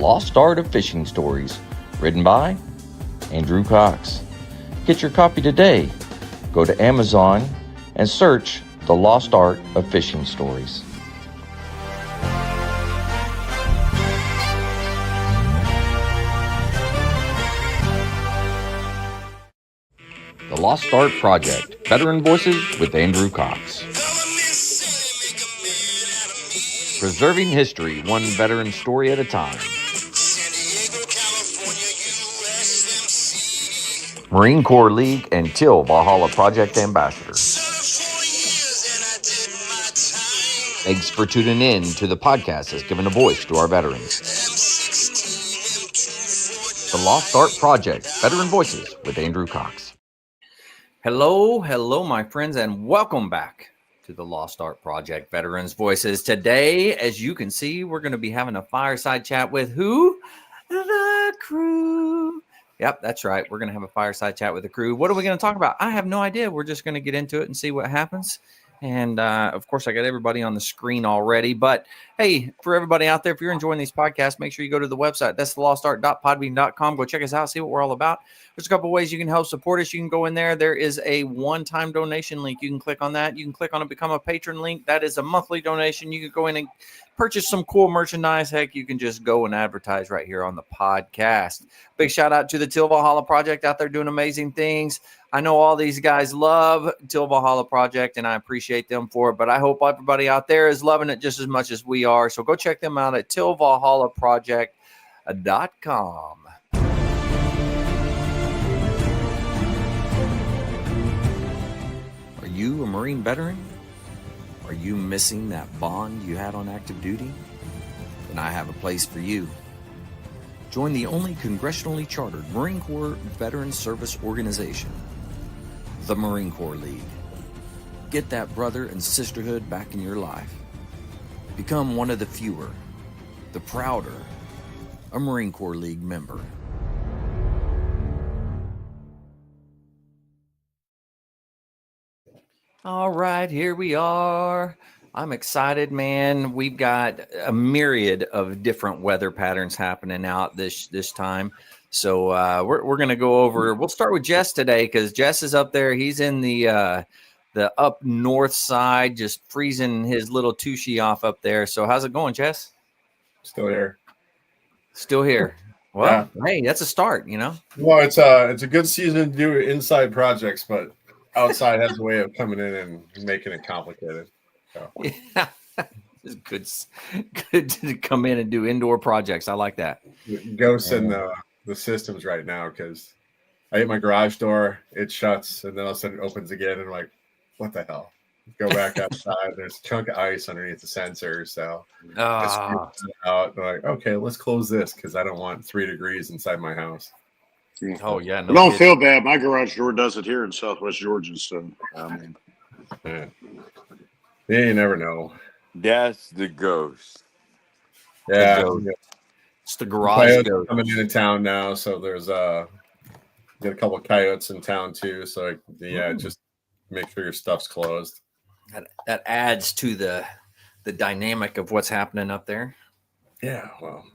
Lost Art of Fishing Stories, written by Andrew Cox. Get your copy today. Go to Amazon and search The Lost Art of Fishing Stories. The Lost Art Project, Veteran Voices with Andrew Cox. Preserving history, one veteran story at a time. Marine Corps League and Till Valhalla Project Ambassador. Thanks for tuning in to the podcast that's given a voice to our veterans. The Lost Art Project, Veteran Voices with Andrew Cox. Hello, my friends, and welcome back to the Lost Art Project, Veterans Voices. Today, as you can see, we're going to be having a fireside chat with who? The crew. Yep, that's right. We're going to have a fireside chat with the crew. What are we going to talk about? I have no idea. We're just going to get into it and see what happens. And, of course, I got everybody on the screen already. But, hey, for everybody out there, if you're enjoying these podcasts, make sure you go to the website. That's thelostart.podbean.com. Go check us out. See what we're all about. There's a couple ways you can help support us. You can go in there. There is a one-time donation link. You can click on that. You can click on it, become a patron link. That is a monthly donation. You can go in and purchase some cool merchandise. Heck, you can just go and advertise right here on the podcast. Big shout out to the Till Valhalla Project out there doing amazing things. I know all these guys love Till Valhalla Project, and I appreciate them for it, but I hope everybody out there is loving it just as much as we are. So go check them out at tillvalhallaproject.com. Are you a Marine veteran? Are you missing that bond you had on active duty? Then I have a place for you. Join the only congressionally chartered Marine Corps Veteran Service Organization, the Marine Corps League. Get that brother and sisterhood back in your life. Become one of the fewer, the prouder, a Marine Corps League member. All right, here we are. I'm excited, man. We've got a myriad of different weather patterns happening out this time. So we're going to go over. We'll start with Jess today because Jess is up there. He's in the up north side, just freezing his little tushy off up there. So how's it going, Jess? Still here. Still here. Well, yeah. Hey, that's a start, you know. Well, it's a good season to do inside projects, but outside has a way of coming in and making it complicated. So. Yeah, it's good to come in and do indoor projects. I like that. Ghosts in the systems right now because I hit my garage door, it shuts, and then all of a sudden it opens again, and I'm like, what the hell? Go back outside. There's a chunk of ice underneath the sensor, so I screwed it out. I'm like, okay, let's close this because I don't want 3 degrees inside my house. Oh yeah, no, don't feel bad. My garage door does it here in Southwest Georgia, so yeah, you never know. That's the ghost. Yeah, it's the garage ghost coming into town now. So there's got a couple of coyotes in town too. So just make sure your stuff's closed. That adds to the dynamic of what's happening up there. Yeah, well,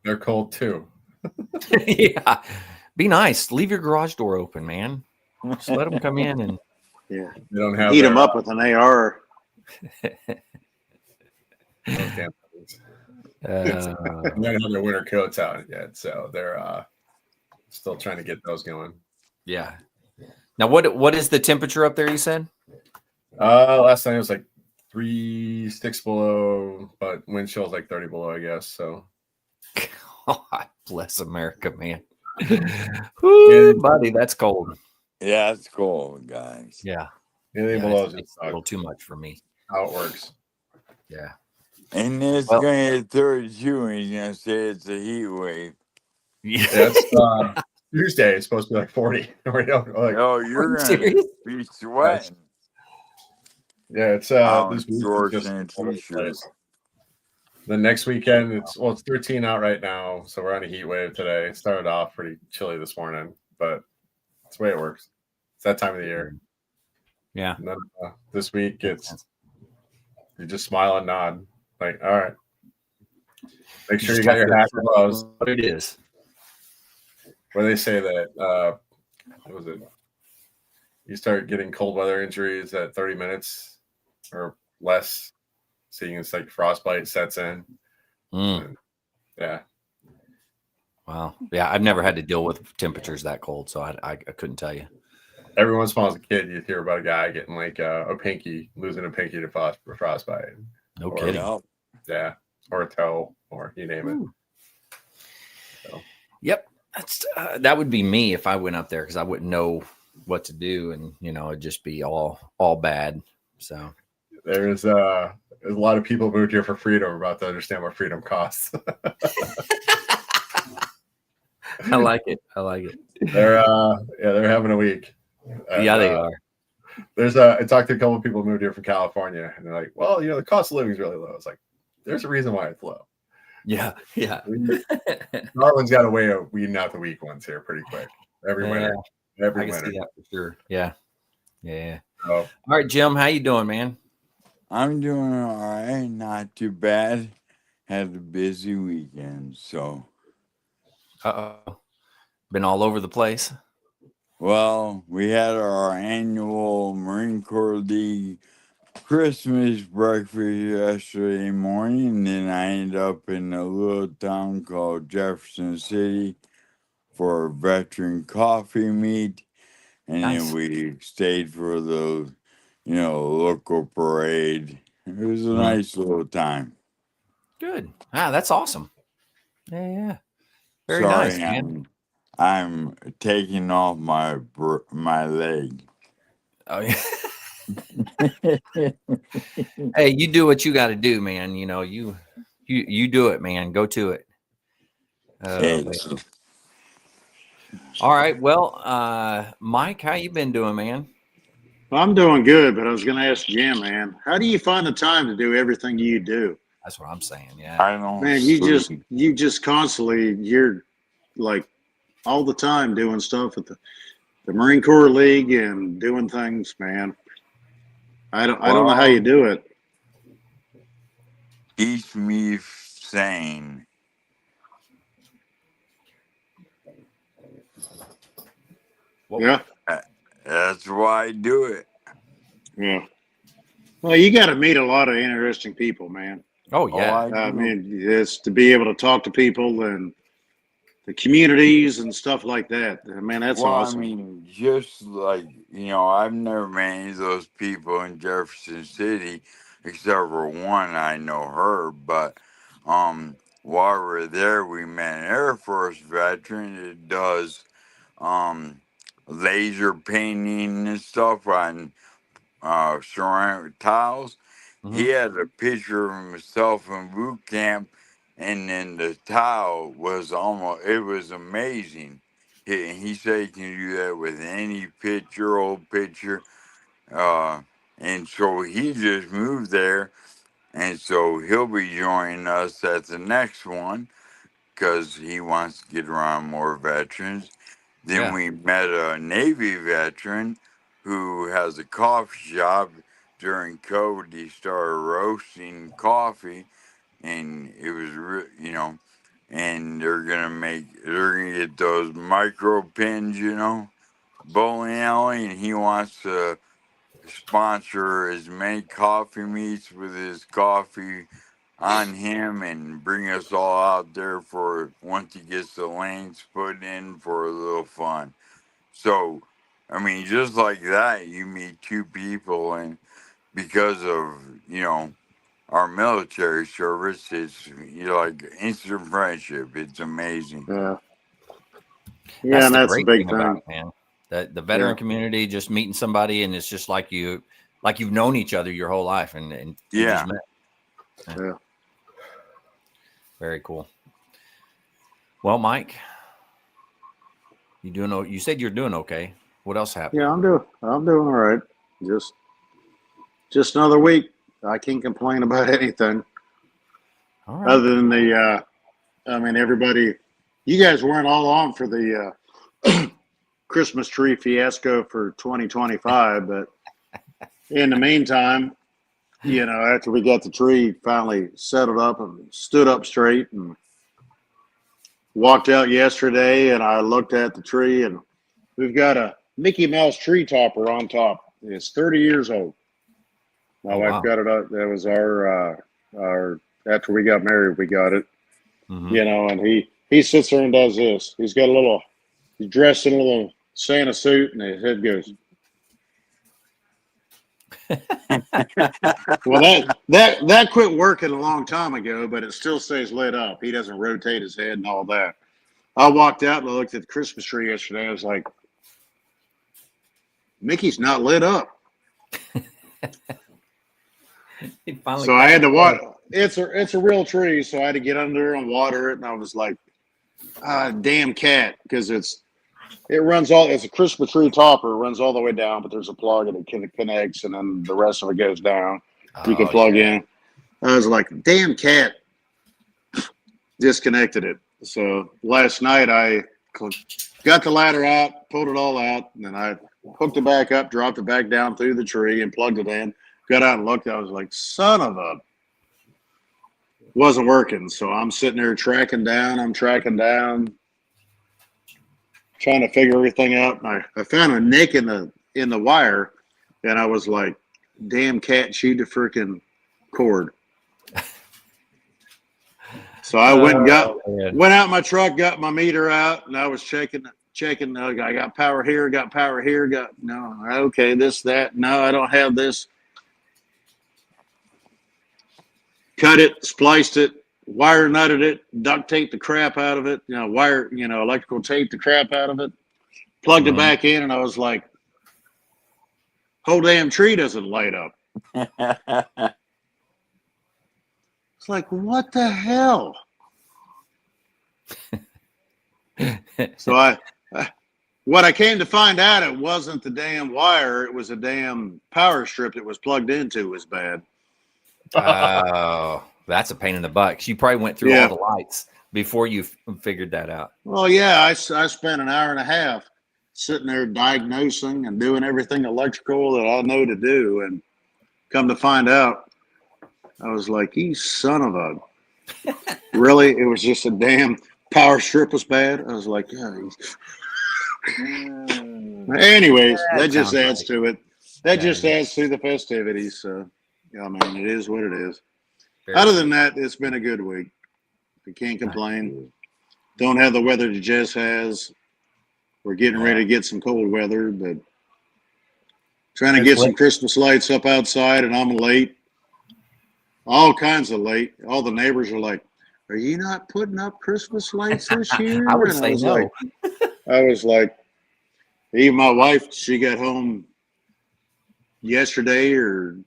they're cold too. Yeah, be nice. Leave your garage door open, man. Just let them come in and you don't have heat them up with an AR. They don't have their winter coats out yet, so they're still trying to get those going. Yeah. Now, what is the temperature up there? You said last night it was like 3 sticks below, but wind chill is like 30 below, I guess. So, God bless America, man. Ooh, buddy, that's cold. Yeah, it's cold, guys. Yeah. Anything below is a little too much for me. How it works. Yeah. And it's going to hit 32, and he's going to say it's a heat wave. Yeah. It's Tuesday. It's supposed to be like 40. You're going to be sweating. Yeah, it's this week. Just the next weekend, it's 13 out right now, so we're on a heat wave today. It started off pretty chilly this morning, but that's the way it works. It's that time of the year. Yeah. And then, this week, you just smile and nod. Like, all right, Make sure just you got have your to hat accept gloves. what it is. Where they say that, what was it? You start getting cold weather injuries at 30 minutes or less, seeing it's like frostbite sets in. And, yeah. Wow. Yeah, I've never had to deal with temperatures that cold, so I couldn't tell you. Every once in a while as a kid, you'd hear about a guy getting like a pinky, losing a pinky to frostbite. No Or, kidding. Yeah. Or a toe, or you name it. So. Yep. That would be me if I went up there, because I wouldn't know what to do, and it'd just be all bad. So there's a lot of people moved here for freedom about to understand what freedom costs. I like it. They're having a week. Yeah, they are. I talked to a couple of people who moved here from California, and they're like, well, the cost of living is really low. It's like, there's a reason why it's low. Yeah. Darwin's got a way of weeding out the weak ones here pretty quick. Every winter. I can see that for sure. Yeah. Oh. All right, Jim, how you doing, man? I'm doing all right. Not too bad. Had a busy weekend, so. Been all over the place. Well, we had our annual Marine Corps League Christmas breakfast yesterday morning, and then I ended up in a little town called Jefferson City for a veteran coffee meet, and then we stayed for the, local parade. It was a nice little time. Good. That's awesome. Yeah. Very Sorry, nice, man. I'm taking off my leg. Oh yeah. Hey, you do what you got to do, man. You do it, man. Go to it. All right. Well, Mike, how you been doing, man? Well, I'm doing good, but I was going to ask Jim, man, how do you find the time to do everything you do? That's what I'm saying. Yeah. I don't. Man, you just constantly, you're like all the time doing stuff at the Marine Corps League and doing things, man. I don't know how you do it. Keeps me sane. Yeah. That's why I do it. Yeah. Well, you got to meet a lot of interesting people, man. Oh yeah. I mean, it's to be able to talk to people and the communities and stuff like that. Man, that's awesome. I mean, just like, I've never met any of those people in Jefferson City, except for one, I know her, but while we're there, we met an Air Force veteran that does laser painting and stuff on ceramic tiles. Mm-hmm. He had a picture of himself in boot camp, and then the tile was it was amazing. He said he can do that with any picture, old picture. And so he just moved there, and so he'll be joining us at the next one because he wants to get around more veterans. Then we met a Navy veteran who has a coffee shop. During COVID, he started roasting coffee, and it was, and they're gonna get those micro pins, bowling alley, and he wants to sponsor as many coffee meets with his coffee on him and bring us all out there for once he gets the lanes put in for a little fun. So, I mean, just like that, you meet two people, and because of, our military service, it's like instant friendship. It's amazing. Yeah. Yeah, That's and that's a big thing about it, man. The veteran community, just meeting somebody, and it's just like you've known each other your whole life, and you just met. Yeah. Very cool. Well, Mike, you said you're doing okay. What else happened? Yeah, I'm doing all right. Just another week. I can't complain about anything. All right. Other than I mean, everybody, you guys weren't all on for the Christmas tree fiasco for 2025, but in the meantime, after we got the tree finally settled up and stood up straight and walked out yesterday, and I looked at the tree, and we've got a Mickey Mouse tree topper on top. It's 30 years old. My wife got it up. That was our after we got married, we got it. Mm-hmm. And he sits there and does this. He's dressed in a little Santa suit, and his head goes. Well, that quit working a long time ago, but it still stays lit up. He doesn't rotate his head and all that. I walked out and I looked at the Christmas tree yesterday. I was like, Mickey's not lit up. So I had to water. It's a real tree, so I had to get under and water it. And I was like, damn cat, because it's a Christmas tree topper. It runs all the way down, but there's a plug and it connects, and then the rest of it goes down. You can plug in. I was like, damn cat, disconnected it. So last night I got the ladder out, pulled it all out, and then I hooked it back up, dropped it back down through the tree, and plugged it in. Got out and looked. I was like, son of a. Wasn't working. So I'm sitting there tracking down, trying to figure everything out. And I found a nick in the wire, and I was like, damn cat, shoot the freaking cord. So I went out in my truck, got my meter out, and I was checking. I got power here, no, okay, this, that. No, I don't have this. Cut it, spliced it, wire nutted it, duct taped the crap out of it, electrical tape the crap out of it, plugged it back in, and I was like, whole damn tree doesn't light up. It's like, what the hell? So what I came to find out, it wasn't the damn wire, it was a damn power strip that was plugged into was bad. Oh, that's a pain in the butt. 'Cause you probably went through all the lights before you figured that out. Well, yeah, I spent an hour and a half sitting there diagnosing and doing everything electrical that I know to do, and come to find out, I was like, you son of a. Really? It was just a damn power strip was bad? I was like, yeah. Anyways, that just adds to it. That just adds to the festivities. So, yeah, man, it is what it is. Other than that, it's been a good week. I can't complain. Don't have the weather that Jess has. We're getting ready to get some cold weather, but trying to get some Christmas lights up outside, and I'm late. All kinds of late. All the neighbors are like, are you not putting up Christmas lights this year? I would say no. I was like, even my wife, she got home yesterday, or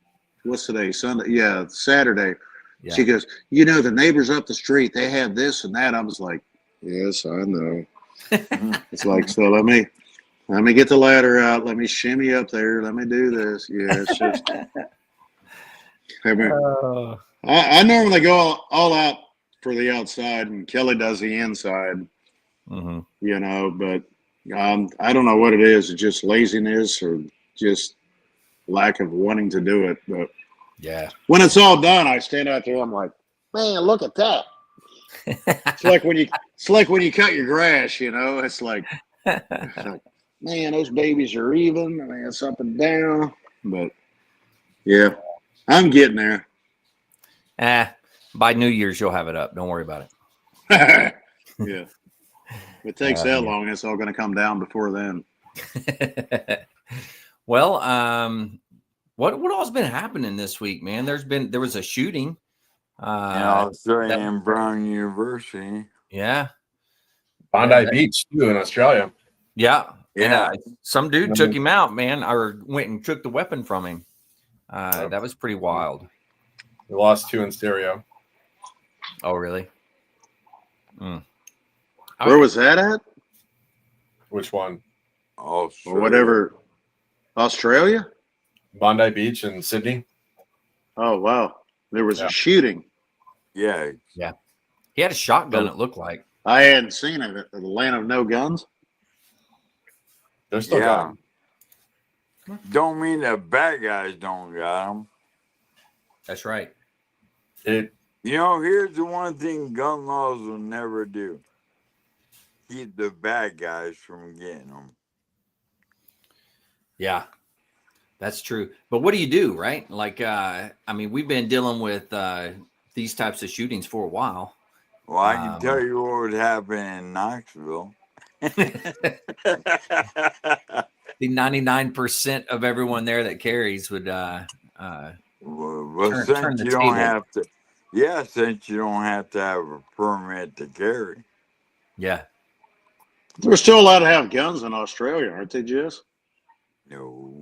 what's today? Sunday? Yeah, Saturday. Yeah. She goes, the neighbors up the street, they have this and that. I was like, yes, I know. It's like, so let me get the ladder out. Let me shimmy up there. Let me do this. Yeah, it's just. I normally go all out for the outside, and Kelly does the inside. But I don't know what it is. It's just laziness or just lack of wanting to do it. But yeah, when it's all done, I stand out there. I'm like, man, look at that. It's like when you cut your grass. It's like, man, those babies are even. I mean, it's up and down. But yeah, I'm getting there. By New Year's, you'll have it up. Don't worry about it. Yeah. If it takes that long, it's all going to come down before then. Well, what all's been happening this week, man? There was a shooting. In Brown University. Yeah. Bondi Beach too in Australia. Yeah. Yeah. And, some dude took him out, man, or went and took the weapon from him. That was pretty wild. We lost 2 in stereo. Oh, really? Where was that at? Which one? Or whatever. Australia? Bondi Beach in Sydney. Oh, wow. There was a shooting. Yeah. Yeah. He had a shotgun, it looked like. I hadn't seen it. The land of no guns? There's still gun. Don't mean the bad guys don't got them. That's right. It You know, here's the one thing gun laws will never do: keep the bad guys from getting them. Yeah, that's true. But what do you do, right? Like, I mean, we've been dealing with these types of shootings for a while. Well, I can tell you what would happen in Knoxville. The 99% of everyone there that carries would well, turn since the you don't table. have to, since you don't have to have a permit to carry. Yeah. They're still allowed to have guns in Australia, aren't they, Jess? No.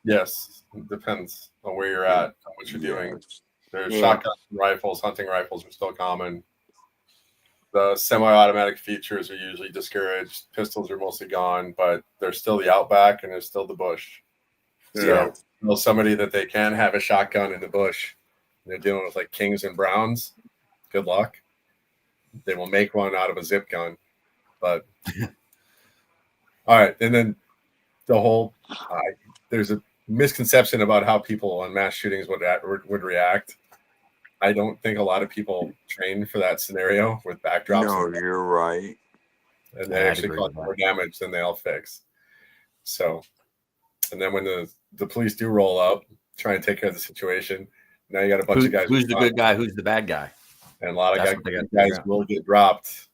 yes, it depends on where you're at, on what you're doing. Yes. There's Yeah. shotgun rifles, hunting rifles are still common. The semi-automatic features are usually discouraged. Pistols are mostly gone, but there's still the Outback and there's still the Bush. Yeah. So, you know, somebody that they can have a shotgun in the bush, they're dealing with like Kings and Browns. Good luck. They will make one out of a zip gun, but all right. And then the whole there's a misconception about how people on mass shootings would react. I don't think a lot of people train for that scenario with backdrops. No, you're right. And they actually cause more damage than they'll fix. So, and then when the police do roll up, try and take care of the situation, now you got a bunch of guys. Who's the good guy? Who's the bad guy? And a lot of guys will get dropped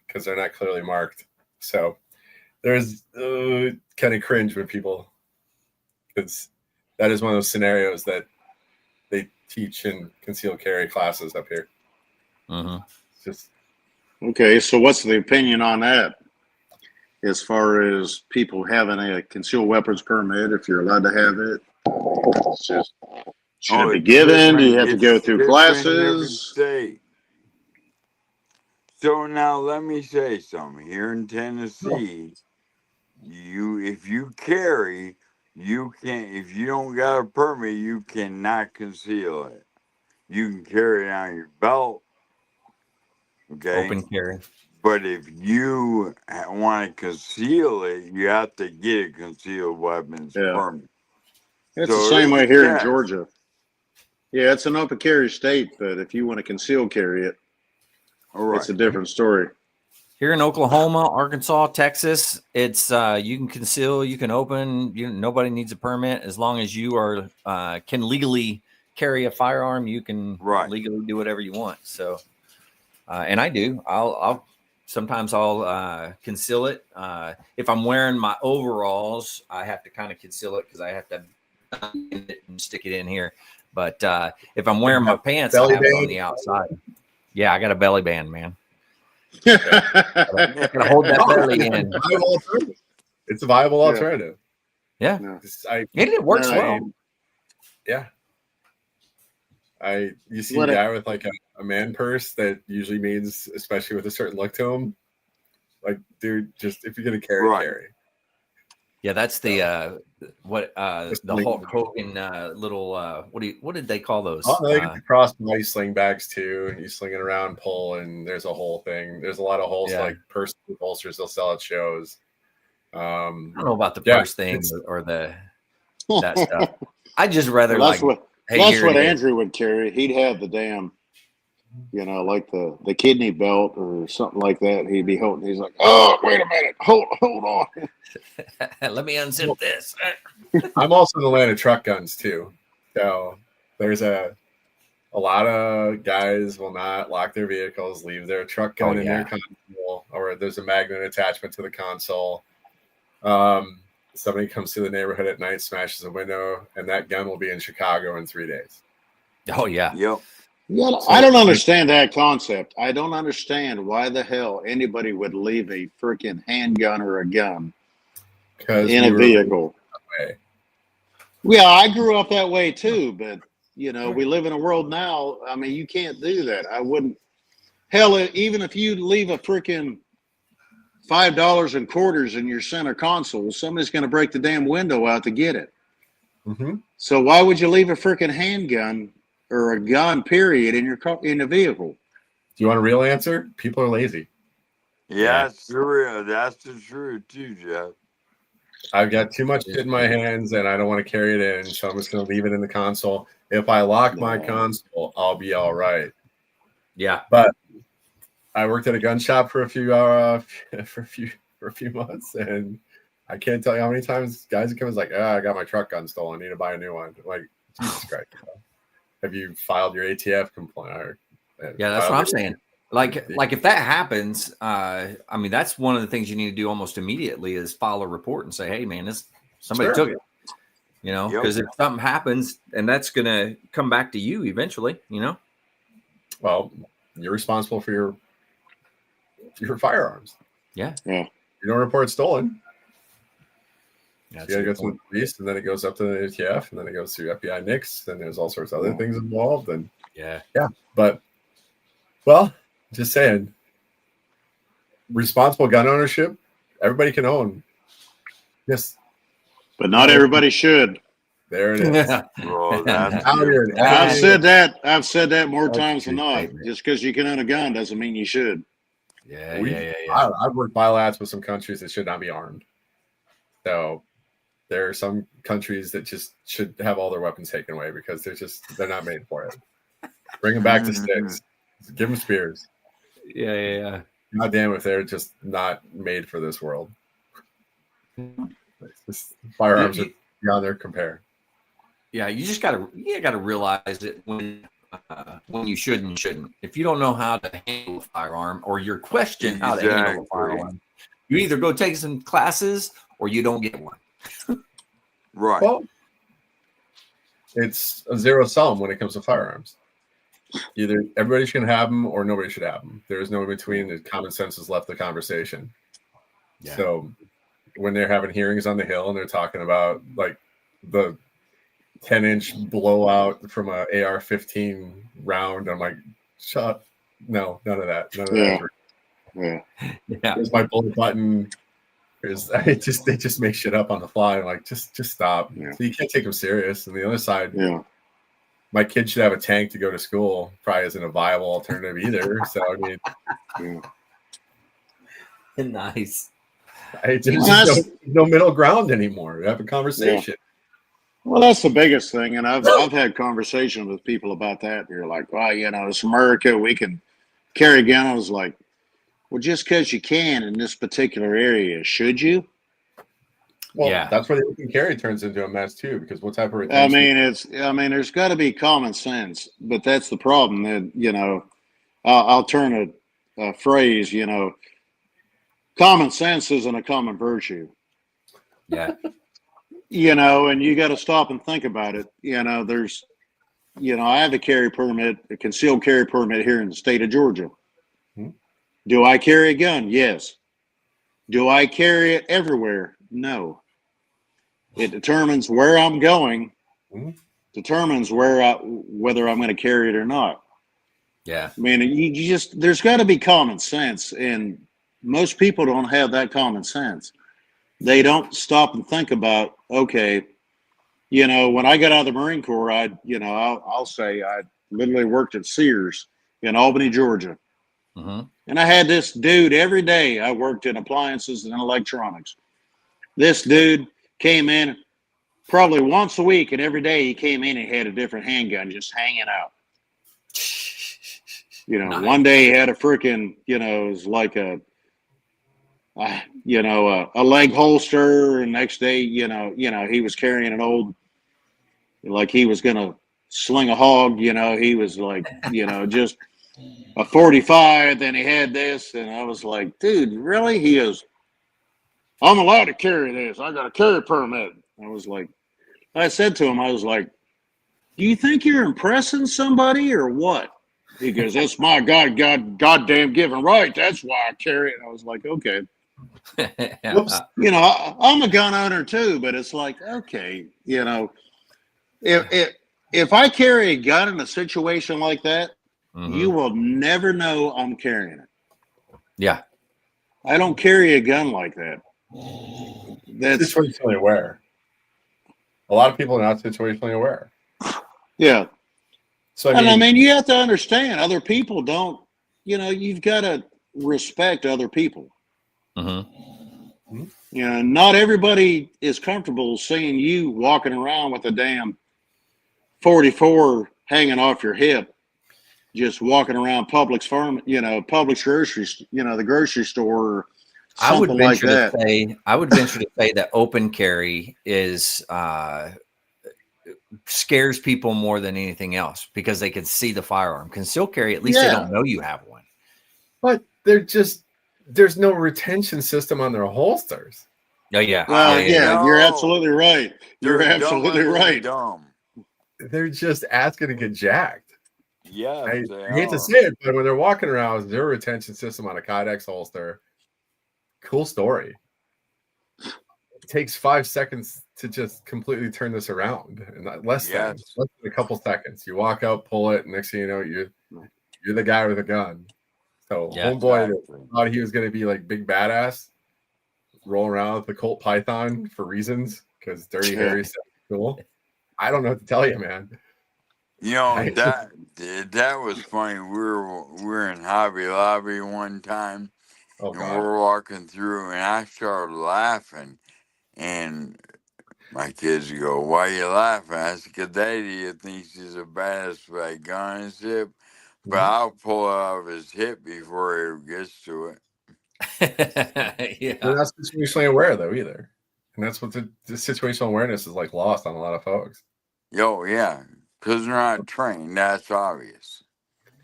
because they're not clearly marked. So there's kind of cringe when people, because that is one of those scenarios that they teach in concealed carry classes up here. Mm-hmm. It's just Okay, so what's the opinion on that? As far as people having a concealed weapons permit, if you're allowed to have it, it's just, should it be given? Do you have to go through classes? So now let me say something. Here in Tennessee, if you carry, you can't. If you don't got a permit, you cannot conceal it. You can carry it on your belt. Okay. Open carry. But if you want to conceal it, you have to get a concealed weapons permit. It's the same way here in Georgia. Yeah, it's an open carry state, but if you want to conceal carry it, it's a different story. Here in Oklahoma, Arkansas, Texas, it's you can conceal, you can open. Nobody needs a permit as long as you are can legally carry a firearm. You can legally do whatever you want. So, and I do. I'll sometimes I'll conceal it. If I'm wearing my overalls, I have to kind of conceal it because I have to stick it in here. But if I'm wearing my pants, I have it on the outside. Yeah, I got a belly band, man. Gotta hold that belly in. It's a viable alternative. Yeah, it works well. Yeah. You see a guy with like a man purse that usually means, especially with a certain look to him, like, dude, just if you're gonna carry, carry. Yeah, that's the the Hulk Hogan little what did they call those? Oh, they get the crossbody sling bags too, and you sling it around, pull, and there's a whole thing. There's a lot of holes like purse holsters they'll sell at shows. I don't know about the purse thing or that stuff. I just rather that's what Andrew would carry. He'd have the damn, like the kidney belt or something like that. He'd be holding. He's like, oh, wait a minute, hold on. Let me unzip this. I'm also in the land of truck guns too. So there's a lot of guys will not lock their vehicles, leave their truck gun in their console, or there's a magnet attachment to the console. Somebody comes to the neighborhood at night, smashes a window, and that gun will be in Chicago in 3 days. Oh yeah. Yep. Yeah, I don't understand that concept. I don't understand why the hell anybody would leave a freaking handgun or a gun in a vehicle. Yeah, I grew up that way too, but we live in a world now. I mean, you can't do that. I wouldn't. Hell, even if you leave a freaking $5 and quarters in your center console, somebody's going to break the damn window out to get it. Mm-hmm. So why would you leave a freaking handgun or a gun, period, in the vehicle? Do you want a real answer? People are lazy. Yeah, that's true. That's the truth too, Jeff. I've got too much shit in my hands and I don't want to carry it in, so I'm just going to leave it in the console. If I lock my console, I'll be all right. Yeah. But I worked at a gun shop for a few months, and I can't tell you how many times guys come and like, I got my truck gun stolen. I need to buy a new one. I'm like, Jesus Christ. Have you filed your ATF complaint? Yeah, that's what I'm saying. Like if that happens, I mean, that's one of the things you need to do almost immediately is file a report and say, hey, man, somebody took it. You know, because if something happens, and that's going to come back to you eventually, you know. Well, you're responsible for your firearms. Yeah. You don't report stolen. Yeah, so you got to go to the police, and then it goes up to the ATF, and then it goes to FBI NICS, and there's all sorts of other things involved. And yeah. But, well, just saying, responsible gun ownership, everybody can own. Yes. But not everybody should. There it is. Well, that's I've said that more times than not. Just because you can own a gun doesn't mean you should. Yeah. I've worked bilaterals with some countries that should not be armed. So there are some countries that just should have all their weapons taken away because they're not made for it. Bring them back to sticks. Give them spears. Yeah. God damn if they're just not made for this world. Firearms are beyond their compare. Yeah, you just gotta realize it when you should and shouldn't. If you don't know how to handle a firearm or you're questioning how to handle a firearm, you either go take some classes or you don't get one. Right. Well, it's a zero sum when it comes to firearms. Either everybody should have them or nobody should have them. There is no in between. The common sense has left the conversation. Yeah. So when they're having hearings on the Hill and they're talking about like the 10-inch blowout from a AR-15 round, I'm like, no, none of that. None of that. Yeah. Here's my bullet button. They just make shit up on the fly. I'm like, just stop. Yeah. So you can't take them serious. And the other side, my kid should have a tank to go to school. Probably isn't a viable alternative either. So I mean, nice. There's no middle ground anymore. Have a conversation. Yeah. Well, that's the biggest thing, and I've had conversations with people about that. You're like, well, it's America. We can carry a gun. I was like, well, just because you can in this particular area, should you? Well, that's where the open carry turns into a mess too. Because what type of retention? I mean, there's got to be common sense, but that's the problem. That I'll turn a phrase. Common sense isn't a common virtue. Yeah. And you got to stop and think about it. There's, I have a concealed carry permit here in the state of Georgia. Do I carry a gun? Yes. Do I carry it everywhere? No. It determines where I'm going, determines whether I'm going to carry it or not. Yeah. I mean, there's got to be common sense, and most people don't have that common sense. They don't stop and think about, okay, when I got out of the Marine Corps, I'll say I literally worked at Sears in Albany, Georgia. Mm-hmm. And I had this dude every day. I worked in appliances and electronics. This dude came in probably once a week, and every day he came in and had a different handgun just hanging out. Nice. One day he had a freaking, it was like a leg holster, and next day, he was carrying an old, like he was gonna sling a hog. He was like, just a 45. Then he had this, and I was like, dude, really? He goes, I'm allowed to carry this. I got a carry permit. I said to him, I was like, do you think you're impressing somebody or what? He goes, that's my goddamn given right. That's why I carry it. And I was like, okay. I'm a gun owner too, but it's like, okay, if I carry a gun in a situation like that, you will never know I'm carrying it. Yeah. I don't carry a gun like that. That's situationally aware. A lot of people are not situationally aware. Yeah. So I mean, you have to understand other people don't, you've got to respect other people. Mm-hmm. You know, not everybody is comfortable seeing you walking around with a damn 44 hanging off your hip, just walking around Publix farm, you know, Publix groceries, you know, the grocery store, or I would something like venture that. to say, that open carry is scares people more than anything else because they can see the firearm. Concealed carry, at least they Yeah. don't know you have one. But there's no retention system on their holsters. Oh yeah. Well, yeah, you're No. absolutely right. You're They're absolutely dumber than right. Dumb. They're just asking to get jacked. Yes, I they hate to are. say it, but when they're walking around with zero retention system on a Kydex holster, cool story. It takes 5 seconds to just completely turn this around, and less than a couple seconds. You walk out, pull it, and next thing you know, you're the guy with a gun. So homeboy that thought he was going to be like big badass, rolling around with the Colt Python for reasons because Dirty Harry said cool. I don't know what to tell you, man. You know, that was funny. We were in Hobby Lobby one time, and we're walking through, and I started laughing, and my kids go, "Why you laughing?" I said, "'Cause that idiot thinks he's a badass with that gun on his hip, but I'll pull it out of his hip before he gets to it." Yeah. They're not situationally aware though either, and that's what the situational awareness is like lost on a lot of folks. Yo, yeah, because they're not trained. That's obvious.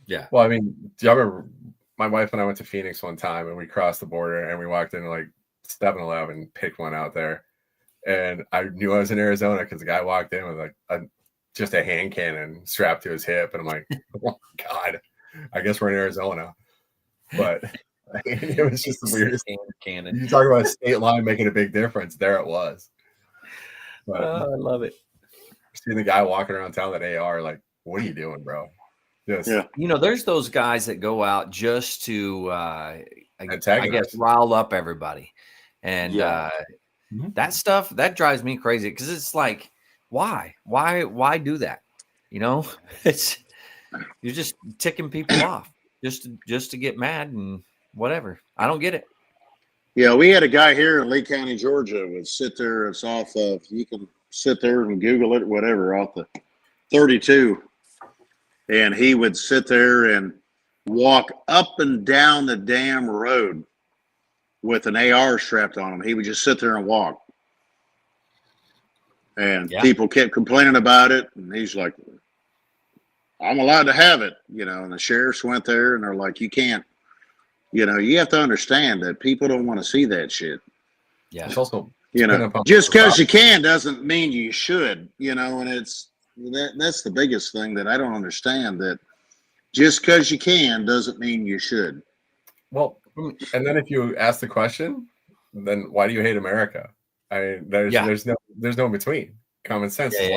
Yeah. Well, I mean, do you remember my wife and I went to Phoenix one time and we crossed the border and we walked into like 7-Eleven, picked one out there, and I knew I was in Arizona because the guy walked in with like just a hand cannon strapped to his hip, and I'm like, oh my God, I guess we're in Arizona. But it was just the weirdest hand cannon. You talk about a state line making a big difference. There it was. But I love it. Seeing the guy walking around town with an AR, like, what are you doing, bro? You know, there's those guys that go out just to, I guess, rile up everybody. And that stuff, that drives me crazy because it's like, why do that? You know, you're just ticking people off just to get mad and whatever. I don't get it. Yeah, we had a guy here in Lee County, Georgia, would sit there. It's off of, you can sit there and Google it, whatever, off the 32. And he would sit there and walk up and down the damn road with an AR strapped on him. He would just sit there and walk. And people kept complaining about it. And he's like, I'm allowed to have it, you know. And the sheriffs went there and they're like, you can't. You know, you have to understand that people don't want to see that shit. Yeah. It's also, you know, just because you can doesn't mean you should, you know, and that's the biggest thing that I don't understand, that just because you can doesn't mean you should. Well, and then if you ask the question, then why do you hate America? I mean, there's no in between. Common sense is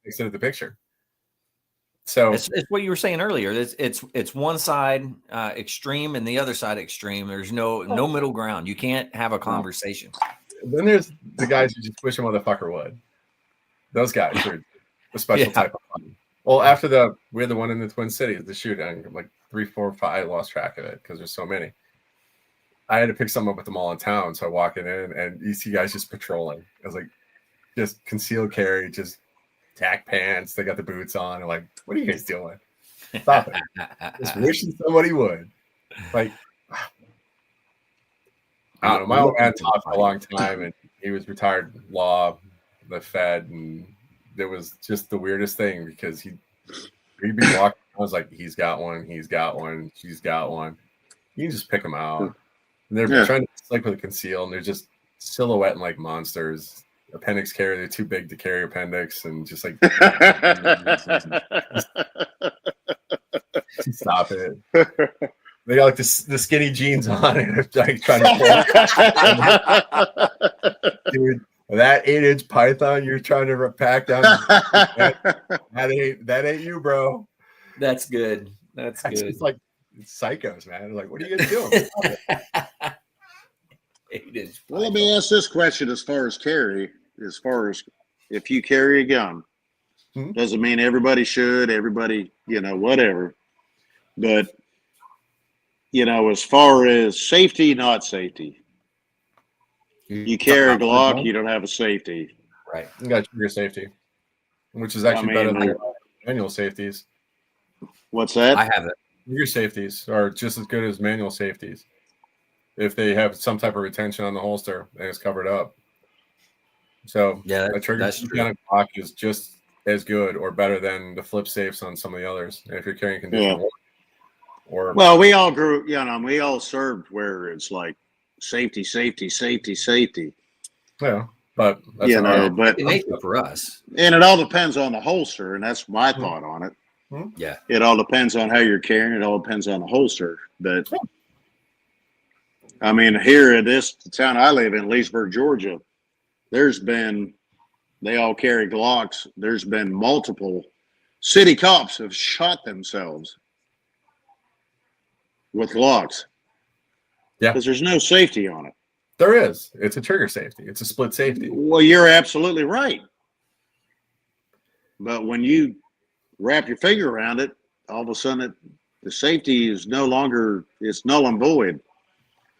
takes it at the picture. So it's what you were saying earlier. It's one side extreme and the other side extreme. There's no middle ground. You can't have a conversation. Then there's the guys who just wish a motherfucker would. Those guys are a special type of fun. Well, after we had the one in the Twin Cities, the shooting, like 3, 4, 5, I lost track of it because there's so many. I had to pick something up at the mall in town, so I walk in and you see guys just patrolling. I was like, just concealed carry, just tack pants. They got the boots on. And like, what are you guys doing? Stop it. Just wishing somebody would. Like, I don't know. My old man taught for a long time, and he was retired law, the Fed, and it was just the weirdest thing because he'd be walking. I was like, he's got one, she's got one. You can just pick them out. And they're trying to sleep with a conceal, and they're just silhouetting like monsters. Appendix carry, they're too big to carry appendix, and just like stop it. They got like the skinny jeans on and like trying to dude, that 8-inch python you're trying to pack down, that ain't you, bro. That's good. That's good. It's like it's psychos, man. Like, what are you guys doing? Well, let me ask this question as far as if you carry a gun, doesn't mean everybody should, everybody, you know, whatever. But, you know, as far as safety, not safety. You carry a Something Glock, else? you don't have a safety. Right. You got trigger safety, which is actually better than manual safeties. What's that? I have it. Trigger safeties are just as good as manual safeties if they have some type of retention on the holster and it's covered up. So Yeah, a trigger that's true. on a Glock is just as good or better than the flip safes on some of the others. And if you're carrying condition one, or well, we all grew, we all served where it's like safety, safety, safety, safety. yeah, but that's but nature for us. And it all depends on the holster, and that's my thought on it. Yeah, it all depends on how you're carrying. It all depends on the holster. But I mean, here in this town I live in, Leesburg, Georgia, they all carry Glocks. There's been multiple city cops have shot themselves with Glocks. Yeah, because there's no safety on it. There is. It's a trigger safety. It's a split safety. Well, you're absolutely right. But when you wrap your finger around it, all of a sudden the safety is no longer, it's null and void.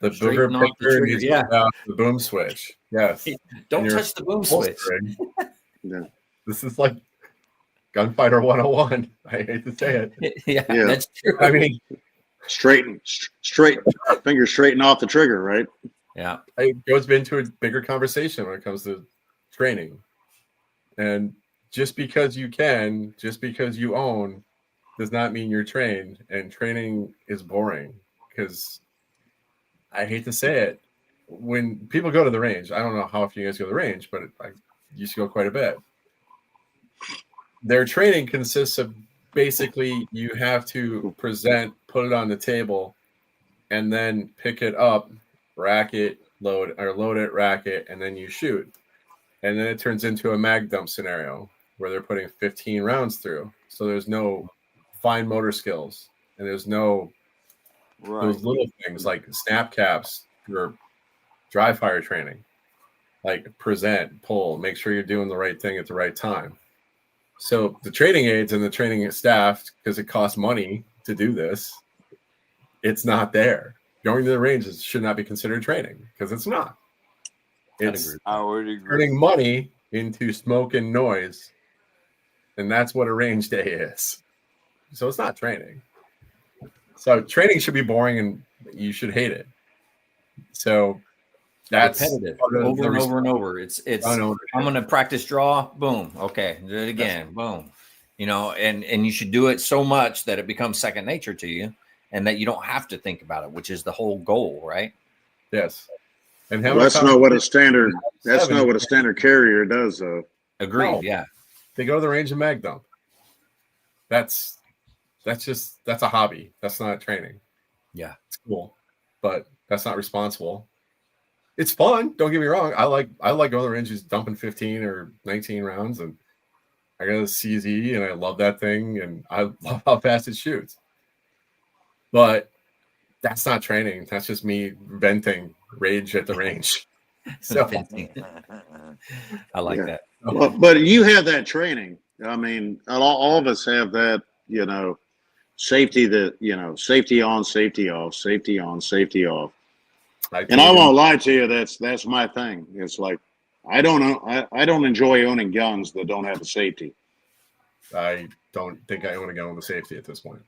The booger picker needs the boom switch. Yes. Don't touch the boom switch. Yeah. This is like Gunfighter 101. I hate to say it. Yeah, that's true. I mean, straight finger straighten off the trigger, right? Yeah. It goes into a bigger conversation when it comes to training. And just because you can, just because you own, does not mean you're trained. And training is boring because I hate to say it. When people go to the range, I don't know how often you guys go to the range, but I used to go quite a bit. Their training consists of basically you have to present, put it on the table, and then pick it up, rack it, load it, rack it, and then you shoot. And then it turns into a mag dump scenario where they're putting 15 rounds through. So there's no fine motor skills, and there's no those little things like snap caps or dry fire training, like present, pull, make sure you're doing the right thing at the right time. So the training aids and the training staff, because it costs money to do this, it's not there. Going to the ranges should not be considered training because it's not. It's turning money into smoke and noise, and that's what a range day is. So it's not training. So training should be boring and you should hate it. So that's repetitive over and over and over. It's I'm going to practice draw. Boom. Okay. Do it again. Boom. And you should do it so much that it becomes second nature to you and that you don't have to think about it, which is the whole goal, right? Yes. And that's not what a standard carrier does, though. Agreed. No. Yeah. They go to the range and mag dump. That's a hobby. That's not training. Yeah. It's cool, but that's not responsible. It's fun. Don't get me wrong. I like going to the ranges dumping 15 or 19 rounds, and I got a CZ, and I love that thing, and I love how fast it shoots. But that's not training. That's just me venting rage at the range. So I like that. But you have that training. I mean, all of us have that. Safety safety on, safety off, safety on, safety off. And I won't lie to you, that's my thing. It's like I don't enjoy owning guns that don't have a safety. I don't think I own a gun with a safety at this point.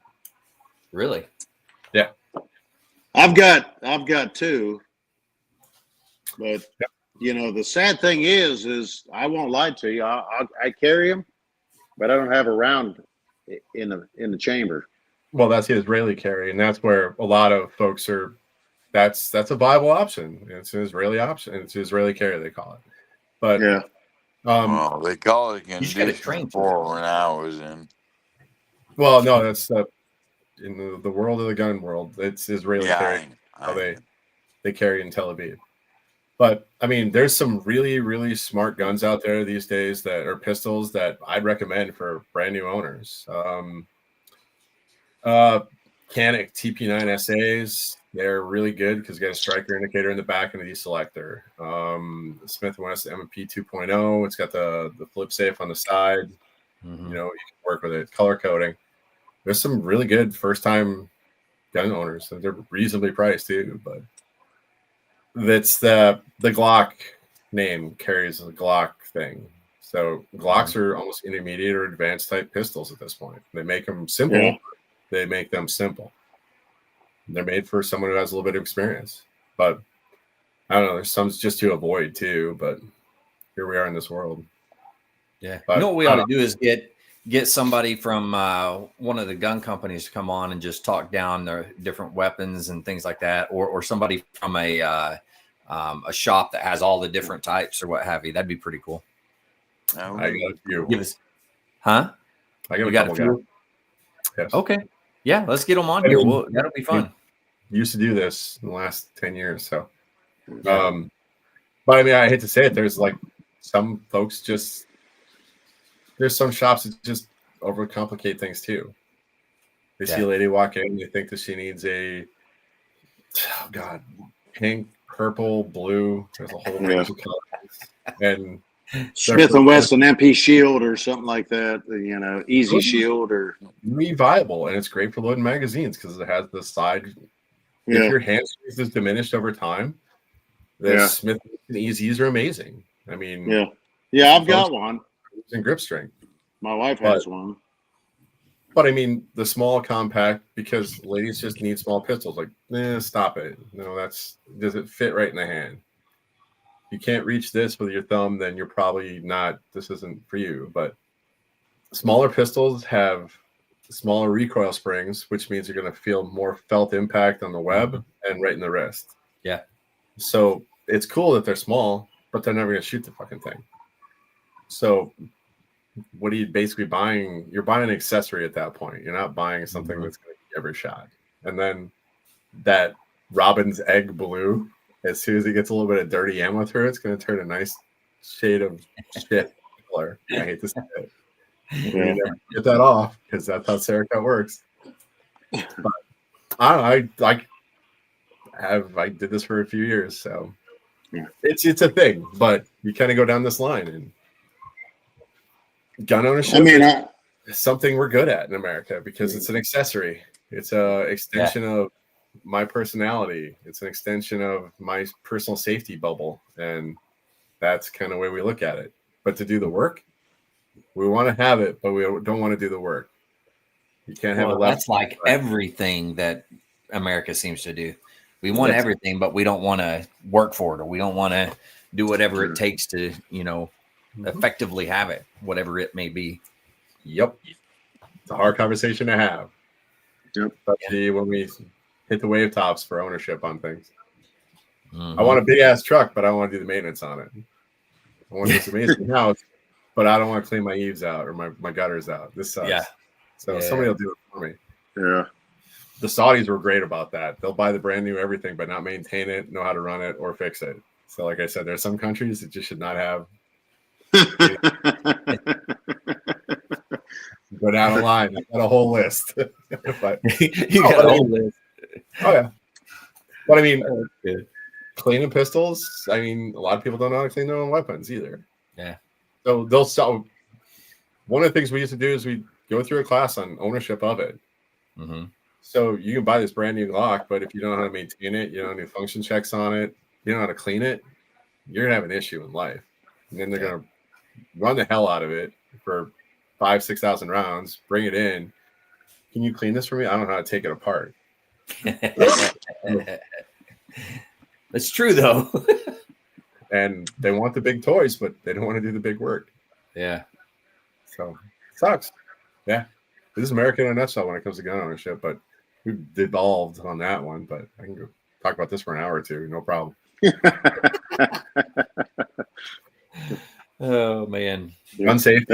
Really? Yeah. I've got two. But the sad thing is I won't lie to you. I carry them, but I don't have a round in the chamber. Well, that's the Israeli carry, and that's where a lot of folks are. That's a viable option. It's an Israeli option. It's an Israeli carry, they call it. But yeah, well, they call it condition for when I was in. Well, no, that's in the world of the gun world. It's Israeli carry. How they carry in Tel Aviv. But I mean, there's some really, really smart guns out there these days that are pistols that I'd recommend for brand new owners. Canic TP9 SAs, they're really good because you got a striker indicator in the back and a deselector. Smith & Wesson M&P 2.0, it's got the flip safe on the side. Mm-hmm. You can work with it. Color coding. There's some really good first-time gun owners. They're reasonably priced too, but That's the Glock name carries a Glock thing. So Glocks are almost intermediate or advanced type pistols at this point. They make them simple. Yeah. They make them simple. They're made for someone who has a little bit of experience. But I don't know. There's some just to avoid too. But here we are in this world. Yeah. But You know what we ought to do is get somebody from one of the gun companies to come on and just talk down their different weapons and things like that, or somebody from a shop that has all the different types or what have you. That'd be pretty cool. That would I be got a few. Give us, huh? I got You a got couple a few? guys. Yes. Okay. Yeah, let's get them on I here. mean, That'll be fun. Used to do this in the last 10 years. So, Yeah. but I mean, I hate to say it. There's like some folks there's some shops that just overcomplicate things too. They see a lady walk in, they think that she needs pink, purple, blue. There's a whole range of colors. And Smith and Wesson MP Shield or something like that. You know, Easy Shield or really viable, and it's great for loading magazines because it has the side. yeah, If your hand strength is diminished over time, the Smith and Easies are amazing. I mean, yeah, I've got one. And grip strength. My wife has one. But I mean, the small compact, because ladies just need small pistols. Like, stop it. No, does it fit right in the hand? You can't reach this with your thumb, then you're probably not, this isn't for you. But smaller pistols have smaller recoil springs, which means you're going to feel more felt impact on the web and right in the wrist. Yeah. So it's cool that they're small, but they're never going to shoot the fucking thing. So what are you basically buying? You're buying an accessory at that point. You're not buying something that's going to be every shot. And then that Robin's egg blue, as soon as it gets a little bit of dirty ammo through it, it's going to turn a nice shade of shit color. I hate to say it. You never get that off because that's how Cerakote works. But I don't know. I did this for a few years, so it's a thing. But you kind of go down this line, and gun ownership is something we're good at in America because it's an accessory. It's an extension of my personality. It's an extension of my personal safety bubble, and that's kind of the way we look at it. But to do the work, we want to have it, but we don't want to do the work. You can't have That's like everything that America seems to do. We want everything, but we don't want to work for it, or we don't want to do whatever it takes to, effectively have it, whatever it may be. Yep. It's a hard conversation to have. Yep. Especially when we hit the wave tops for ownership on things. I want a big ass truck, but I don't want to do the maintenance on it. I want this amazing house, but I don't want to clean my eaves out or my gutters out. This sucks. Yeah. So somebody will do it for me. Yeah. The Saudis were great about that. They'll buy the brand new everything, but not maintain it, know how to run it, or fix it. So, like I said, there's some countries that just should not have. Go down the line. I got a whole list. But, you got a whole list. Oh, yeah. But I mean, cleaning pistols, I mean, a lot of people don't know how to clean their own weapons either. Yeah. So they'll sell. One of the things we used to do is we go through a class on ownership of it. Mm-hmm. So you can buy this brand new Glock, but if you don't know how to maintain it, you don't do function checks on it, you don't know how to clean it, you're gonna have an issue in life. And then they're gonna run the hell out of it for 5,000-6,000 rounds, bring it in. Can you clean this for me? I don't know how to take it apart. That's true though. And they want the big toys, but they don't want to do the big work. Yeah. So it sucks. Yeah. This is America in a nutshell when it comes to gun ownership, but we've devolved on that one. But I can go talk about this for an hour or two, no problem. Oh man. Gun safety.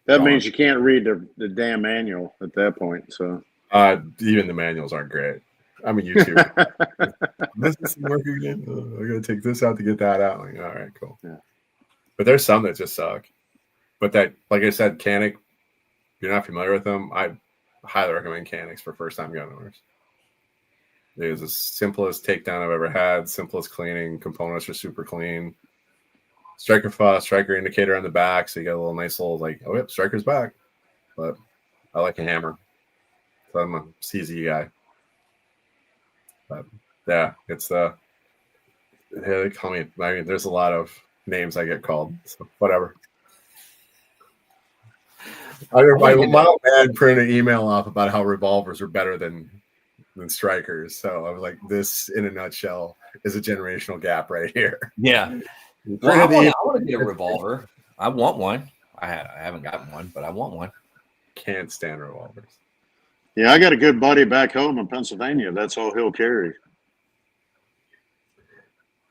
That means you can't read the damn manual at that point. So even the manuals aren't great. I'm a YouTuber. This isn't working again. I gotta take this out to get that out. Like, all right, cool. Yeah. But there's some that just suck. But that, like I said, Canic, if you're not familiar with them, I highly recommend Canics for first-time gun owners. It was the simplest takedown I've ever had, simplest cleaning. Components are super clean. Striker indicator on the back, so you got a little nice little like, oh yep, striker's back. But I like a hammer, so I'm a CZ guy. But yeah, it's Yeah, they call me. I mean, there's a lot of names I get called. So whatever. My old man printed an email off about how revolvers are better than strikers. So I was like, this in a nutshell is a generational gap right here. Yeah. Well, I want to get a revolver. I want one. I haven't gotten one, but I want one. Can't stand revolvers. Yeah, I got a good buddy back home in Pennsylvania. That's all he'll carry.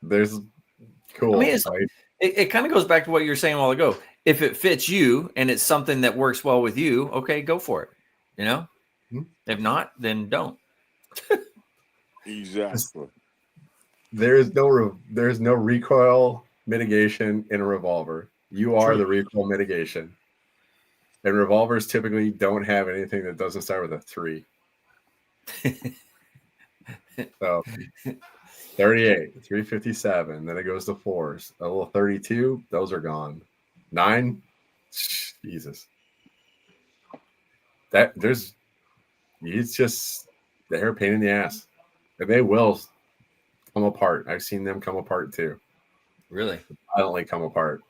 There's cool. I mean, it kind of goes back to what you were saying a while ago. If it fits you and it's something that works well with you, okay, go for it. You know, if not, then don't. Exactly. There's no recoil mitigation in a revolver. You are the recoil mitigation. And revolvers typically don't have anything that doesn't start with a 3. So 38, 357, then it goes to 4s. A little 32, those are gone. 9, Jesus. It's just they're a pain in the ass. And they will come apart. I've seen them come apart too. Really? Violently come apart.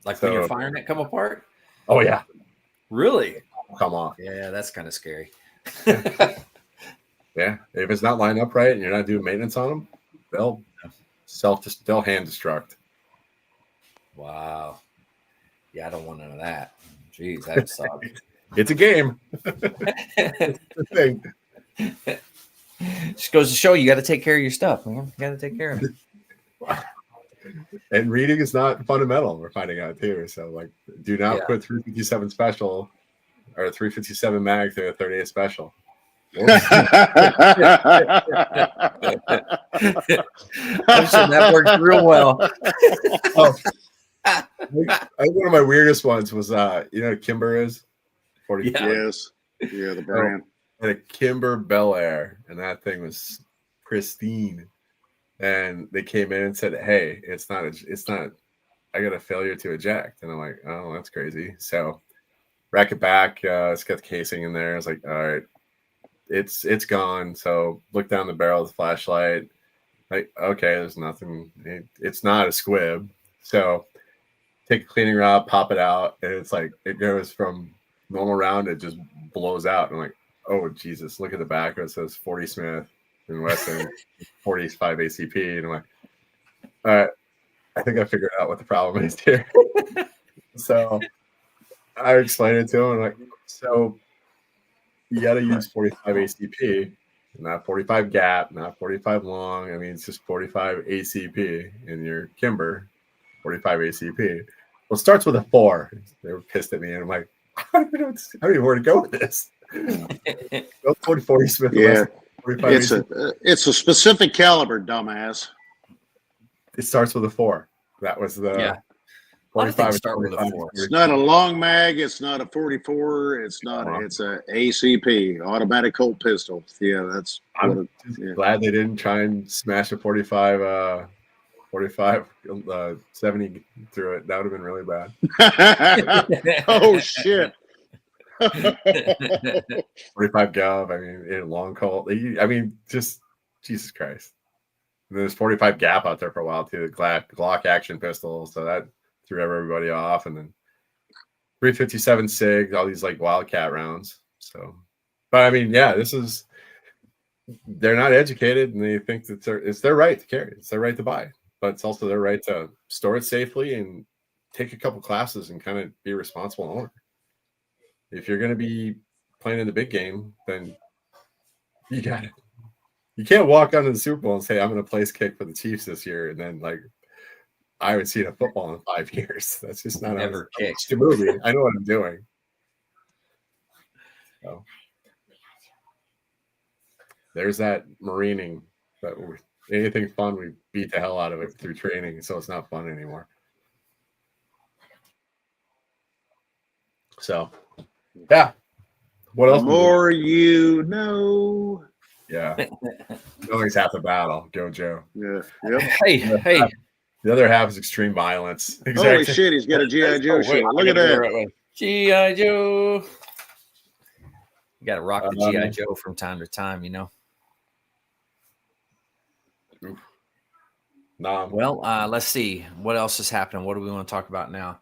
Like when you're firing it come apart? Oh yeah. Really? Come off. Yeah, that's kind of scary. Yeah. If it's not lined up right and you're not doing maintenance on them, they'll hand destruct. Wow. Yeah, I don't want none of that. Jeez, that would suck. It's a game. It's a thing. Just goes to show you got to take care of your stuff, man. You got to take care of it. And reading is not fundamental. We're finding out too. So, like, do not put 357 special or 357 mag through a 38 special. I'm sure that works real well. I think one of my weirdest ones was, you know what Kimber is? 44. Yes. Yeah, the brand. And a Kimber Bel Air, and that thing was pristine. And they came in and said, "Hey, it's not. I got a failure to eject." And I'm like, "Oh, that's crazy." So, rack it back. It's got the casing in there. It's like, all right, it's gone. So, look down the barrel of the flashlight. Like, okay, there's nothing. It's not a squib. So, take a cleaning rod, pop it out, and it's like it goes from normal round, it just blows out. And I'm like, oh Jesus, look at the back. It says 40 Smith and Wesson, 45 ACP, and I'm like, all right, I think I figured out what the problem is here. So I explained it to him, and like, so you got to use 45 ACP, not 45 gap, not 45 long. I mean, it's just 45 ACP in your Kimber, 45 ACP. Well, it starts with a 4. They were pissed at me, and I'm like, I don't even know where to go with this. Go 40 Smith. Yeah, 45 it's a specific caliber, dumbass. It starts with a 4. That was the 45. Start with a 4. It's not a long mag. It's not a 44. It's not. It's a ACP, automatic Colt pistol. Yeah, that's. I'm glad they didn't try and smash a 45 70 through it. That would have been really bad. Oh shit. 45 Gov. I mean, in long Colt. I mean, just Jesus Christ. And there's 45 Gap out there for a while too. The Glock action pistol. So that threw everybody off. And then 357 SIG, all these like Wildcat rounds. So, but I mean, yeah, they're not educated and they think that it's their right to carry. It's their right to buy, but it's also their right to store it safely and take a couple classes and kind of be a responsible owner. If you're going to be playing in the big game, then you got it. You can't walk onto the Super Bowl and say, I'm going to place kick for the Chiefs this year. And then like, I haven't seen a football in 5 years. That's just not never kicked the movie. I know what I'm doing. So there's that marining. Anything fun, we beat the hell out of it through training. So it's not fun anymore. So, yeah. What else? The more you know. Yeah. Knowing's half the battle. Go, Joe. Yeah. Yep. Hey. The other half is extreme violence. Exactly. Holy shit, he's got a G.I. Joe shirt. Look at that. G.I. Joe. You got to rock the G.I. Joe from time to time, you know. Nah. Well, let's see what else is happening. What do we want to talk about now?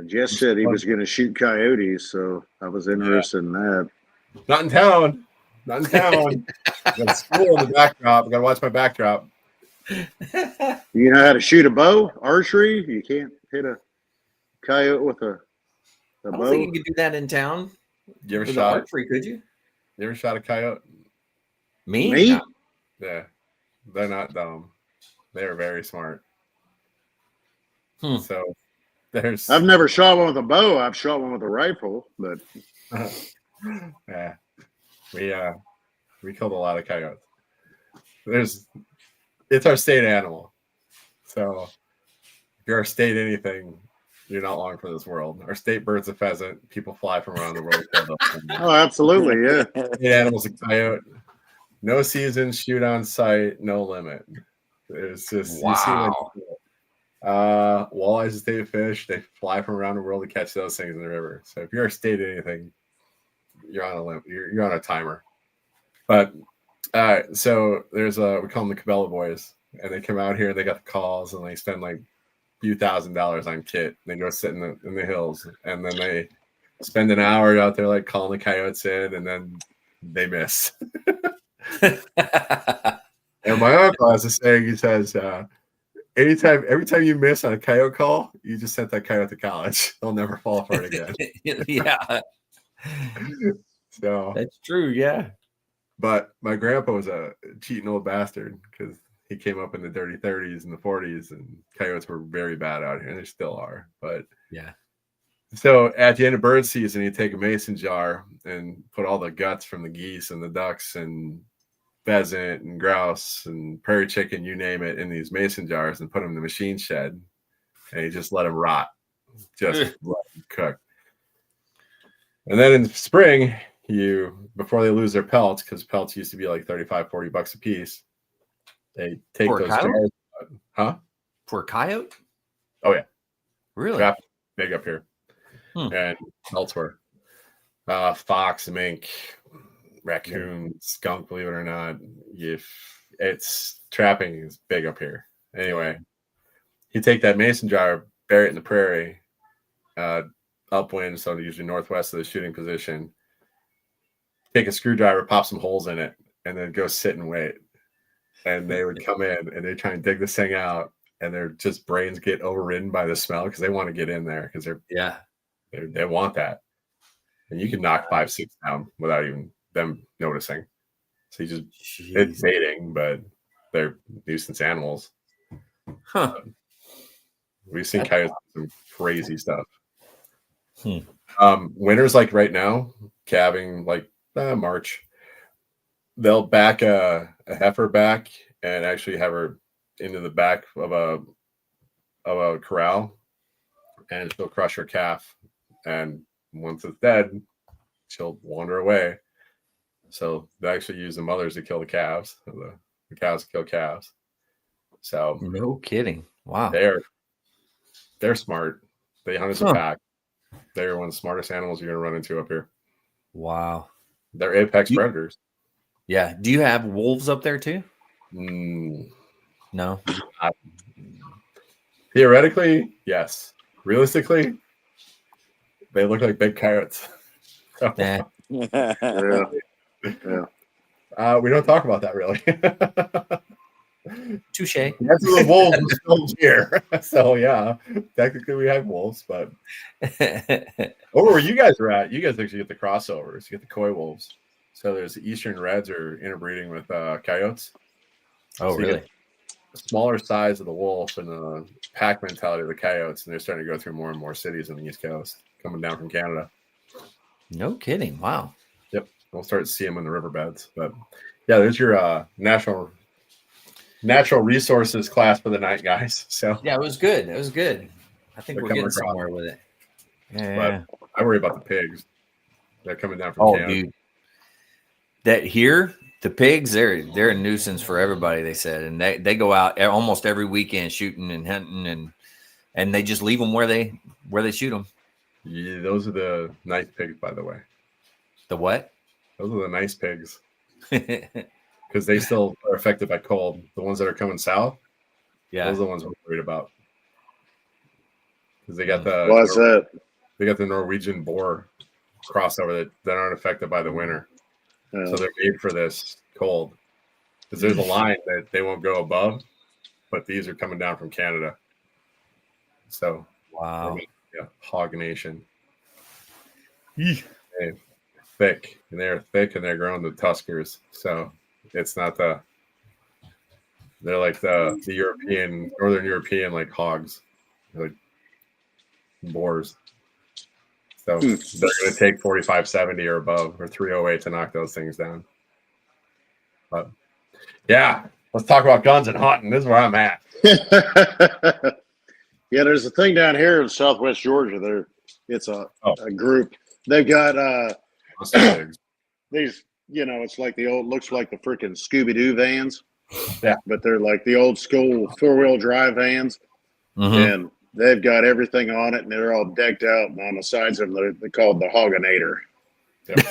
Jess said he was going to shoot coyotes, so I was interested in that. Not in town. Not in town. Got school in the backdrop. I got to watch my backdrop. You know how to shoot a bow? Archery? You can't hit a coyote with a I don't bow? think you could do that in town. You ever With shot? archery, could you? You ever shot a coyote? Me? No. Yeah, they're not dumb. They're very smart. Hmm. So there's. I've never shot one with a bow. I've shot one with a rifle, but Yeah, we killed a lot of coyotes. It's our state animal. So if you're our state anything, you're not long for this world. Our state bird's a pheasant. People fly from around the world. oh, absolutely, yeah. State animal's a coyote. No season, shoot on sight, no limit. It's just Wow. you see walleyes, a state fish. They fly from around the world to catch those things in the river. So if you're a state anything, you're on a limit. You're on a timer. But so there's we call them the Cabela boys, and they come out here. They got the calls, and they spend like a few $1,000s on kit. They go sit in the hills, and then they spend an hour out there like calling the coyotes in, and then they miss. And my uncle has a saying. He says, every time you miss on a coyote call, you just sent that coyote to college. They'll never fall for it again. Yeah, So that's true. Yeah. but my grandpa was a cheating old bastard because he came up in the dirty 30s and the 40s, and coyotes were very bad out here, and they still are. But Yeah. so at the end of bird season, he'd take a mason jar and put all the guts from the geese and the ducks and pheasant and grouse and prairie chicken, you name it, in these mason jars and put them in the machine shed, and he just let them rot, just let them cook. And then in the spring, before they lose their pelts, because pelts used to be like $35-$40 a piece, they take For a those coyote? jars. Huh? For a coyote? Oh yeah, Really? trap big up here and elsewhere. Fox, mink, raccoon, skunk, believe it or not. It's trapping is big up here. Anyway, you take that mason jar, bury it in the prairie, upwind, so usually northwest of the shooting position. Take a screwdriver, pop some holes in it, and then go sit and wait. And they would come in and they try and dig this thing out, and their just brains get overridden by the smell because they want to get in there because they want that. And you can knock 5-6 down without even them noticing. So it's baiting, but they're nuisance animals. Huh. We've seen coyotes do some crazy stuff. Winters like right now, calving like March, they'll back a heifer back and actually have her into the back of a corral, and she'll crush her calf. And once it's dead, she'll wander away. So they actually use the mothers to kill the calves. The cows kill calves. So No kidding. Wow. They're smart. They hunt as a pack. They're one of the smartest animals you're going to run into up here. Wow. They're apex predators. Yeah. Do you have wolves up there too? No. No. Theoretically, yes. Realistically, they look like big coyotes. Nah. Yeah. We don't talk about that really. Touche. That's the wolves are still here. So yeah, technically we have wolves, but over where you guys are at, you guys actually get the crossovers. You get the coy wolves. So there's the eastern reds are interbreeding with coyotes. Oh, so really? The smaller size of the wolf and the pack mentality of the coyotes, and they're starting to go through more and more cities on the East Coast, coming down from Canada. No kidding. Wow. Yep, we'll start to see them in the riverbeds. But yeah, there's your natural resources class for the night, guys. So yeah, it was good. It was good. I think we're getting across somewhere with it. Yeah. But I worry about the pigs. They're coming down from Canada. Dude. That here, the pigs, they're a nuisance for everybody, they said. And they go out almost every weekend shooting and hunting, and they just leave them where they shoot them. Yeah, those are the nice pigs, by the way. The what? Those are the nice pigs. because they still are affected by cold. The ones that are coming south, Yeah. those are the ones we're worried about. Because they got Why's that? they got the Norwegian boar crossover that aren't affected by the winter. So they're made for this cold. Because there's a line that they won't go above, but these are coming down from Canada. So Wow. Yeah, hog nation. They're thick, and they're growing the tuskers. So it's not they're like the European, Northern European like hogs, like boars. So they're going to take 45-70 or above or 308 to knock those things down. But yeah, let's talk about guns and hunting. This is where I'm at. Yeah, there's a thing down here in Southwest Georgia. It's a group. They've got these, it's like looks like the freaking Scooby-Doo vans. Yeah. But they're like the old school 4-wheel drive vans. Mm-hmm. And they've got everything on it, and they're all decked out. And on the sides of them, they're called the Hogginator. Yep.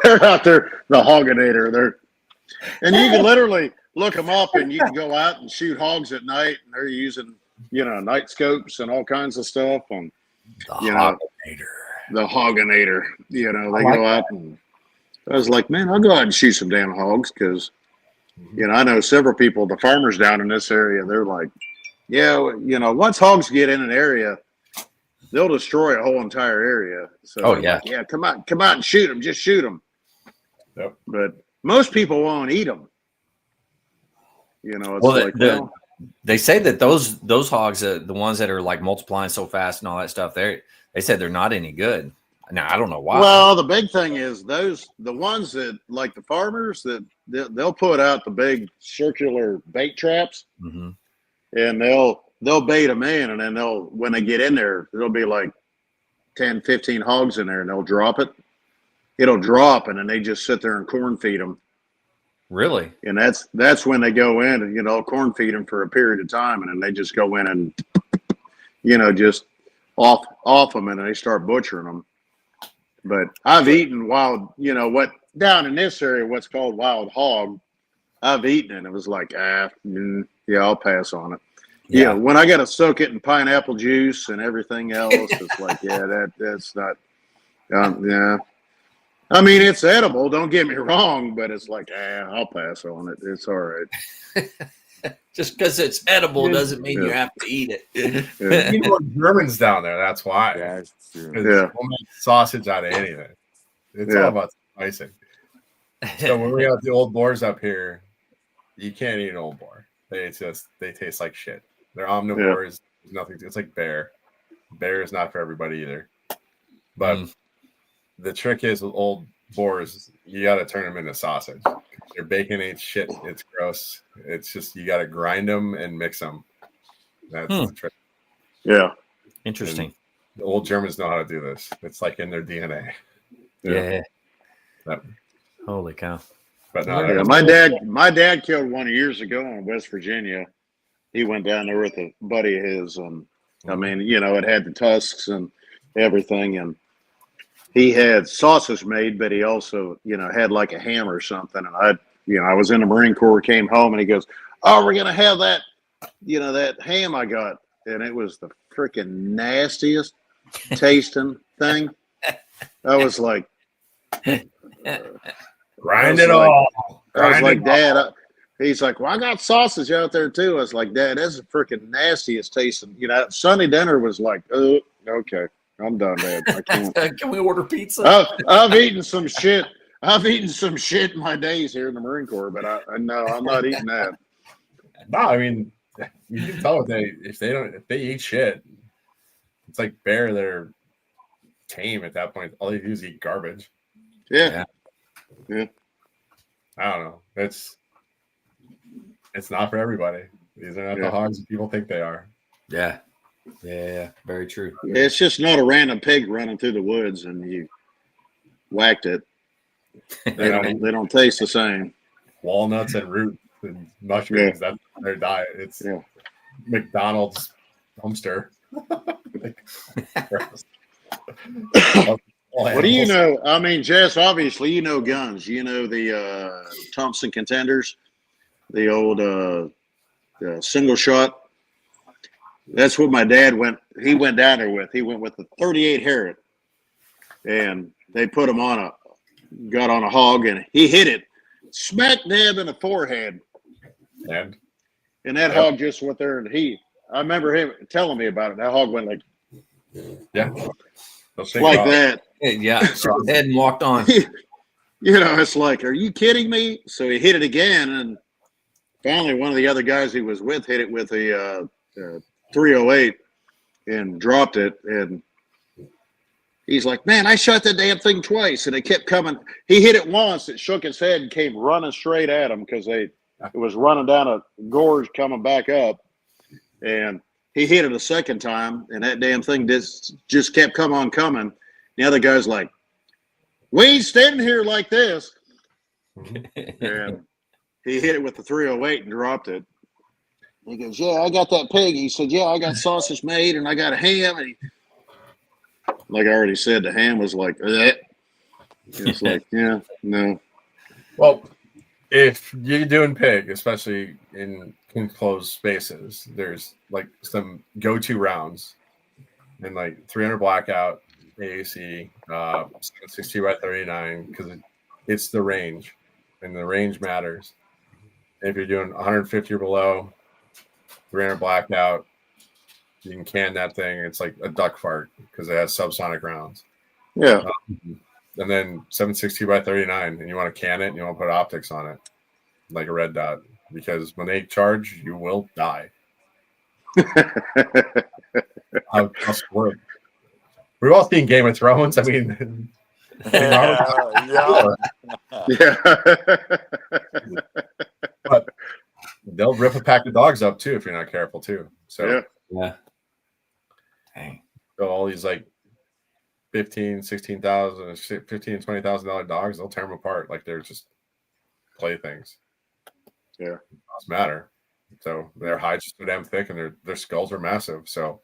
They're out there, the Hogginator. And you can literally look them up, and you can go out and shoot hogs at night, and they're using, night scopes and all kinds of stuff. And the Hogginator. They go out, and I was like, man, I'll go out and shoot some damn hogs because, I know several people, the farmers down in this area, they're like, yeah, once hogs get in an area, they'll destroy a whole entire area. So, like, come out and shoot them. Just shoot them. Yep. But most people won't eat them. It's they say that those hogs, the ones that are like multiplying so fast and all that stuff, they said they're not any good. Now I don't know why. Well, the big thing is the ones that like the farmers that they'll put out the big circular bait traps, and they'll bait them in, and then when they get in there, there'll be like 10, 15 hogs in there, and they'll drop it. It'll drop, and then they just sit there and corn feed them. Really? And that's when they go in and corn feed them for a period of time, and then they just go in and just off them, and they start butchering them. But I've eaten wild, down in this area, what's called wild hog. I've eaten it. It was like, I'll pass on it. Yeah, when I got to soak it in pineapple juice and everything else, it's like, that's not, yeah. I mean, it's edible. Don't get me wrong, but it's like, I'll pass on it. It's all right. Just because it's edible doesn't mean you have to eat it. You know, Germans down there. That's why. That's true. We'll make sausage out of anything. It's all about spicing. So when we have the old boars up here, you can't eat an old boar. They taste like shit. They're omnivores. There's nothing. It's like bear. Bear is not for everybody either. But the trick is with old boars, you got to turn them into sausage. Their bacon ain't shit. It's gross. It's just you got to grind them and mix them. That's the trick. Yeah. Interesting. And the old Germans know how to do this. It's like in their DNA. Yeah. Yep. Holy cow. But no, Yeah, my dad killed one years ago in West Virginia. He went down there with a buddy of his, and I mean, it had the tusks and everything, and he had sausage made, but he also, had like a ham or something. And I was in the Marine Corps, came home, and he goes, "Oh, we're gonna have that, that ham I got," and it was the freaking nastiest tasting thing. I was like, grind it all. I was like, Dad. He's like, "Well, I got sausage out there too." I was like, "Dad, that's the freaking nastiest tasting." Sunday dinner was like, "Oh, okay, I'm done, Dad. I can't." Can we order pizza? I've eaten some shit. I've eaten some shit in my days here in the Marine Corps, but no, I'm not eating that. No, I mean, you can tell if they eat shit, it's like bear. They're tame at that point. All they do is eat garbage. Yeah. I don't know. It's not for everybody. These are not the hogs that people think they are. Yeah. Very true. It's just not a random pig running through the woods and you whacked it. They don't taste the same. Walnuts and root and mushrooms. That's their diet. It's McDonald's dumpster. What do you know? I mean, Jess, obviously you know guns. You know the Thompson contenders, the old single shot. That's what my dad went. He went down there with. He went with the 38 Harriet, and they put him on got on a hog, and he hit it smack dab in the forehead. And that hog just went there, and I remember him telling me about it. That hog went like that. Yeah, so head and walked on. It's like, are you kidding me? So he hit it again, and finally one of the other guys he was with hit it with a 308 and dropped it. And he's like, man, I shot that damn thing twice, and it kept coming. He hit it once, it shook his head and came running straight at him because it was running down a gorge coming back up. And he hit it a second time, and that damn thing just kept coming. The other guy's like, we ain't standing here like this. And he hit it with the 308 and dropped it. He goes, yeah, I got that pig. He said, yeah, I got sausage made, and I got a ham. And like I already said, the ham was like, it's like, yeah, no. Well, if you're doing pig, especially in enclosed spaces, there's like some go-to rounds and like 300 blackout, AAC, 60 by 39, because it's the range, and the range matters. And if you're doing 150 or below, 300 blackout, you can can that thing. It's like a duck fart because it has subsonic rounds. Yeah. And then 760 by 39, and you want to can it, and you want to put optics on it, like a red dot, because when they charge, you will die. We've all seen Game of Thrones. I mean, yeah. But they'll rip a pack of dogs up too if you're not careful too. So yeah. Dang. So all these like $15,000, $16,000, $15,000, $20,000 dogs, they'll tear them apart like they're just playthings. Yeah, it doesn't matter. So their hides are so damn thick, and their skulls are massive. So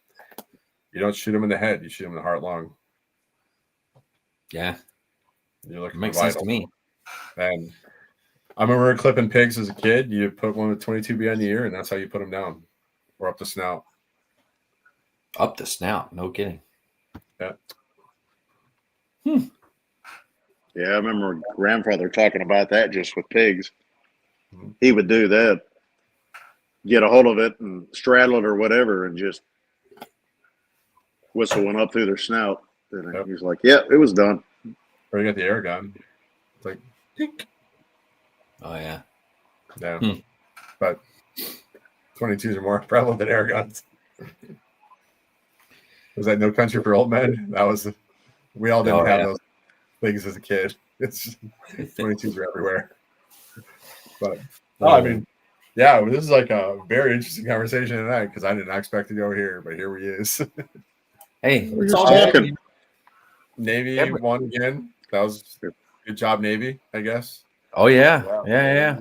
you don't shoot them in the head; you shoot them in the heart, lung. Yeah, you're looking. Makes sense to me. And I remember clipping pigs as a kid. You put one with 22 behind the ear, and that's how you put them down, or up the snout. Up the snout, no kidding. Yeah. Yeah, I remember my grandfather talking about that just with pigs. He would do that, get a hold of it and straddle it or whatever, and just whistle one up through their snout. And he's like, yeah, it was done. Or you got the air gun. It's like, dink. Oh, yeah. Yeah. But 22s are more prevalent than air guns. Was that No Country for Old Men? That was, we all didn't have those things as a kid. It's just, 22s are everywhere. But, I mean, yeah, this is like a very interesting conversation tonight because I did not expect to go here, but here he is. Hey, we're just talking. Navy won again. That was good job, Navy, I guess. Oh, yeah. Yeah.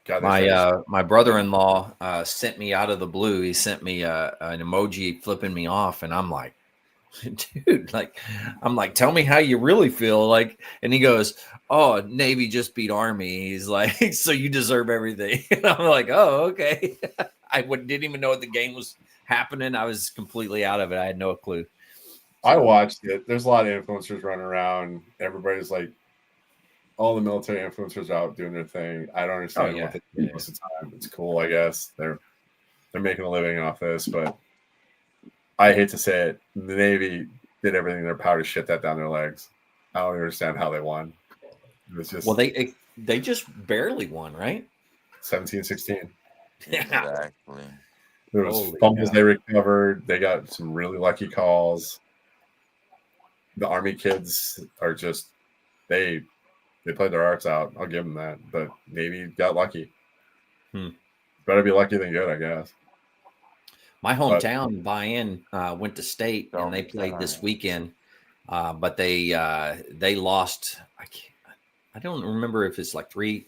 God, my brother-in-law sent me out of the blue. He sent me an emoji flipping me off, and I'm like, dude, tell me how you really feel. Like, and he goes, oh, Navy just beat Army. He's like, so you deserve everything. And I'm like, oh, okay. I didn't even know what the game was happening. I was completely out of it. I had no clue. I watched it. There's a lot of influencers running around. Everybody's like, all the military influencers are out doing their thing. I don't understand what they do most of the time. It's cool, I guess. They're making a living off this, but I hate to say it. The Navy did everything in their power to shit that down their legs. I don't understand how they won. It was just they just barely won, right? 17-16. Exactly. There was fumbles they recovered. They got some really lucky calls. The Army kids are just they played their hearts out. I'll give them that. But Navy got lucky. Better be lucky than good, I guess. My hometown buy-in went to state, and they played this weekend, but they lost. I don't remember if it's like three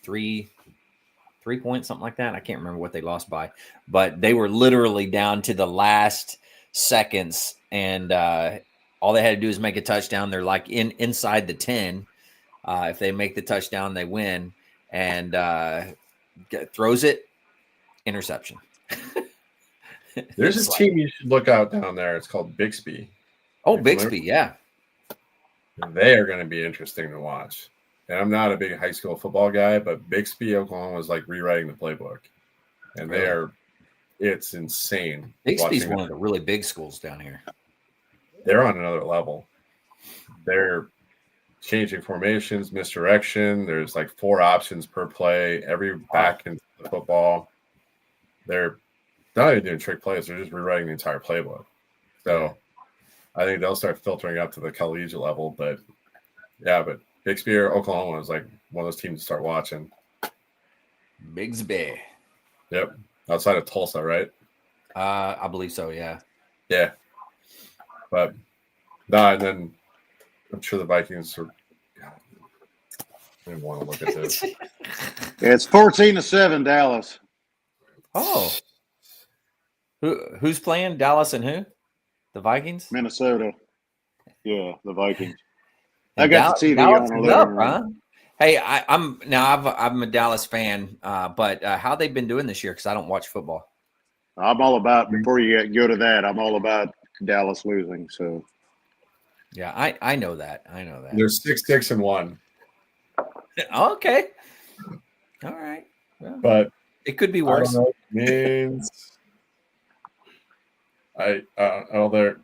points, something like that. I can't remember what they lost by, but they were literally down to the last seconds, and all they had to do is make a touchdown. They're like inside the 10. If they make the touchdown, they win. And throws it, interception. There's It's a like, team you should look out down there. It's called Bixby. oh, You Bixby, yeah. They are going to be interesting to watch. And I'm not a big high school football guy, but Bixby, Oklahoma is like rewriting the playbook. And they Really? are, it's insane. Bixby's watching one them. of the really big schools down here. They're on another level. They're changing formations, misdirection. There's like 4 options per play, every back into the football. They're not even doing trick plays, they're just rewriting the entire playbook. So I think they'll start filtering up to the collegiate level. But yeah, but Bixby or Oklahoma is like one of those teams to start watching. Bixby. Yep. Outside of Tulsa, right? I believe so, yeah. Yeah. But no, and then I'm sure the Vikings are. God, I didn't want to look at this. It's 14-7, Dallas. Oh. Who's playing? Dallas and who? The Vikings? Minnesota. Yeah, the Vikings. And I got the TV Dallas on the is up, living room. huh? Hey, I'm a Dallas fan, but how they've been doing this year because I don't watch football. I'm all about, before you go to that, I'm all about Dallas losing. So Yeah, I know that. I know that. They're 6-6-1. Okay. All right. Well, But it could be I worse. don't know what it means. They're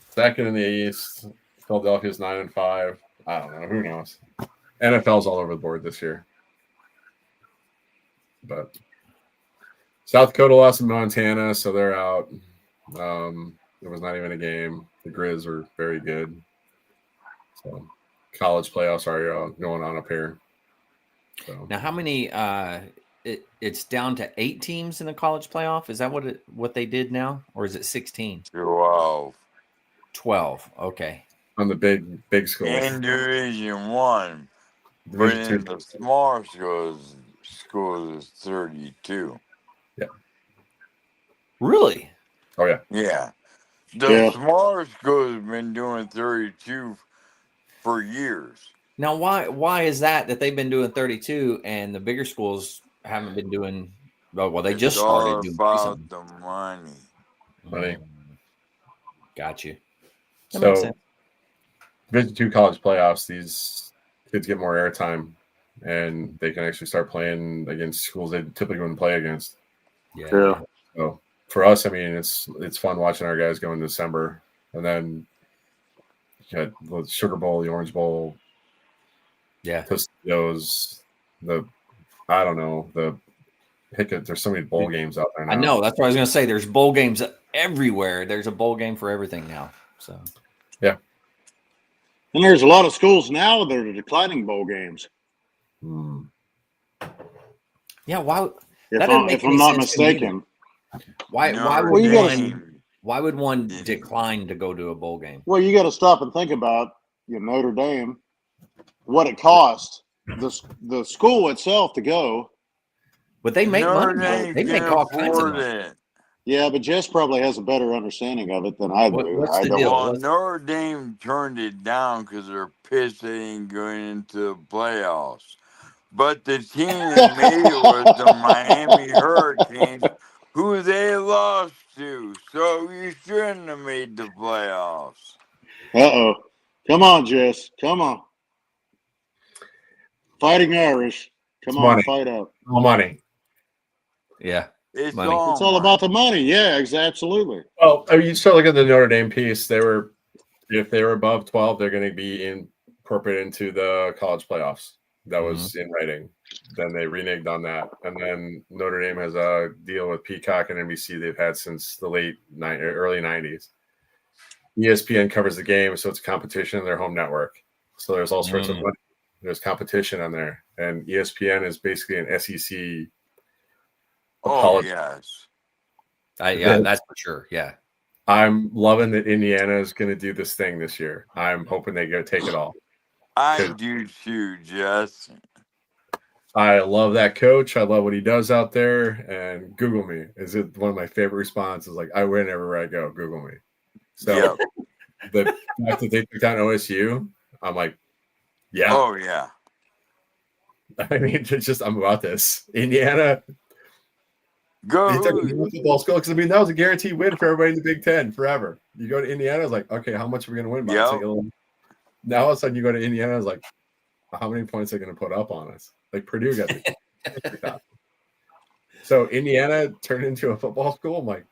second in the East. Philadelphia's 9-5. I don't know. Who knows? NFL's all over the board this year. But South Dakota lost to Montana, so they're out. There was not even a game. The Grizz are very good. So college playoffs are going on up here. So Now, how many? It's down to 8 teams in the college playoff. Is that what they did now, or is it 16? 12. 12. Okay. on the big schools. In Division 1. But Division in 2. the small schools is 32. Really? Oh yeah. Yeah. The Yeah. smaller schools have been doing 32 for years. Now, why is that they've been doing 32 and the bigger schools haven't been doing? Well, they just It's all started doing about something. the money. Money. Got you. That makes So sense. Division 2 college playoffs, these kids get more airtime and they can actually start playing against schools they typically wouldn't play against. Yeah. So for us, I mean, it's fun watching our guys go in December, and then you got the Sugar Bowl, the Orange Bowl, Yeah. Tostitos, I don't know, there's so many bowl games out there now. I know. That's what I was going to say. There's bowl games everywhere. There's a bowl game for everything now. So And there's a lot of schools now that are declining bowl games. yeah, why? If That doesn't I'm, make if any I'm not sense to me either. mistaken. Why Notre would you gotta- Dame. why would one decline to go to a bowl game? Well, you got to stop and think about Notre Dame, what it costs the school itself to go. But they make Notre money. Dame They make can all kinds of afford money. it. Yeah, but Jess probably has a better understanding of it than I do. What's I the don't deal? know. Well, Notre Dame turned it down because they're pissed they ain't going into the playoffs. But the team that made it was the Miami Hurricanes, who they lost to. So you shouldn't have made the playoffs. Uh-oh. Come on, Jess. Come on. Fighting Irish. Come It's on, money. fight up. All money. Yeah. It's Money. all, It's all money. about the money. Yeah, absolutely. Well, I mean, you start looking at the Notre Dame piece. If they were above 12, they're going to be incorporated into the college playoffs. That was in writing. Then they reneged on that, and then Notre Dame has a deal with Peacock and NBC they've had since the early 90s. ESPN covers the game, so it's a competition in their home network. So there's all sorts of money. There's competition on there, and ESPN is basically an SEC. Oh, yes. Yeah, that's for sure. Yeah. I'm loving that Indiana is going to do this thing this year. I'm hoping they take it all. I do too, Jess. I love that coach. I love what he does out there. And Google me. Is it one of my favorite responses? Like, whenever I go, Google me. So Yep. the fact that they took down OSU, I'm like, yeah. Oh yeah. I mean, it's just I'm about this. Indiana, they took a Go. new football school because I mean that was a guaranteed win for everybody in the Big Ten forever. You go to Indiana, it's like, okay, how much are we going to win by? It's like, Yep. now all of a sudden you go to Indiana, it's like, how many points are they going to put up on us? Like Purdue got the So Indiana turned into a football school. I'm like,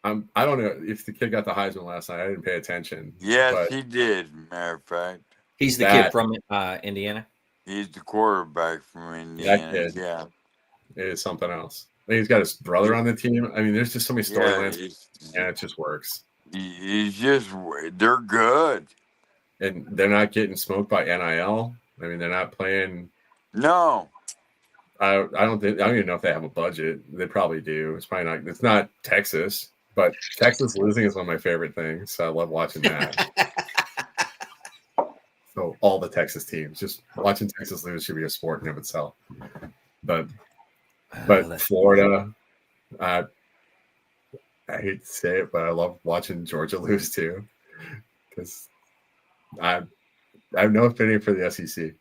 I don't know if the kid got the Heisman last night. I didn't pay attention. Yes, but he did. Matter of fact, He's the kid from Indiana. he's the quarterback from Indiana. kid. Yeah. it is something else. I think he's got his brother on the team. I mean, there's just so many storylines, Yeah, and it just works. he's just they're good. And they're not getting smoked by NIL. I mean, they're not playing. No. I don't even know if they have a budget. They probably do. It's probably not. It's not Texas, but Texas losing is one of my favorite things. So I love watching that. So all the Texas teams, just watching Texas lose should be a sport in of itself. But Florida, I hate to say it, but I love watching Georgia lose too, because I have no affinity for the SEC.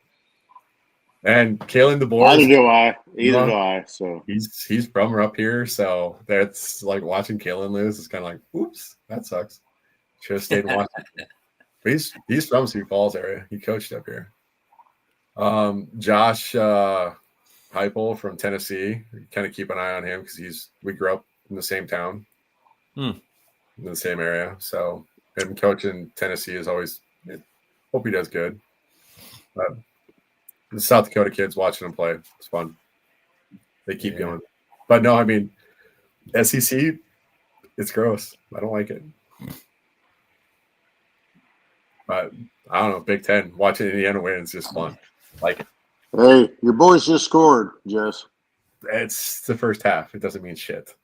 And Kalen DeBoer, Either do I. Either do I. So he's from up here, so that's like watching Kalen lose. It's kind of like, oops, that sucks. Should have stayed and watched. But he's from Sioux Falls area. He coached up here. Josh Heupel from Tennessee. Kind of keep an eye on him because we grew up in the same town, in the same area. So him coaching Tennessee is always. Hope he does good. But the South Dakota kids watching him play, it's fun. They keep going. But no, I mean, SEC, it's gross. I don't like it. But I don't know, Big Ten, watching Indiana win is just fun. Like it. Hey, your boys just scored, Jess. It's the first half. It doesn't mean shit.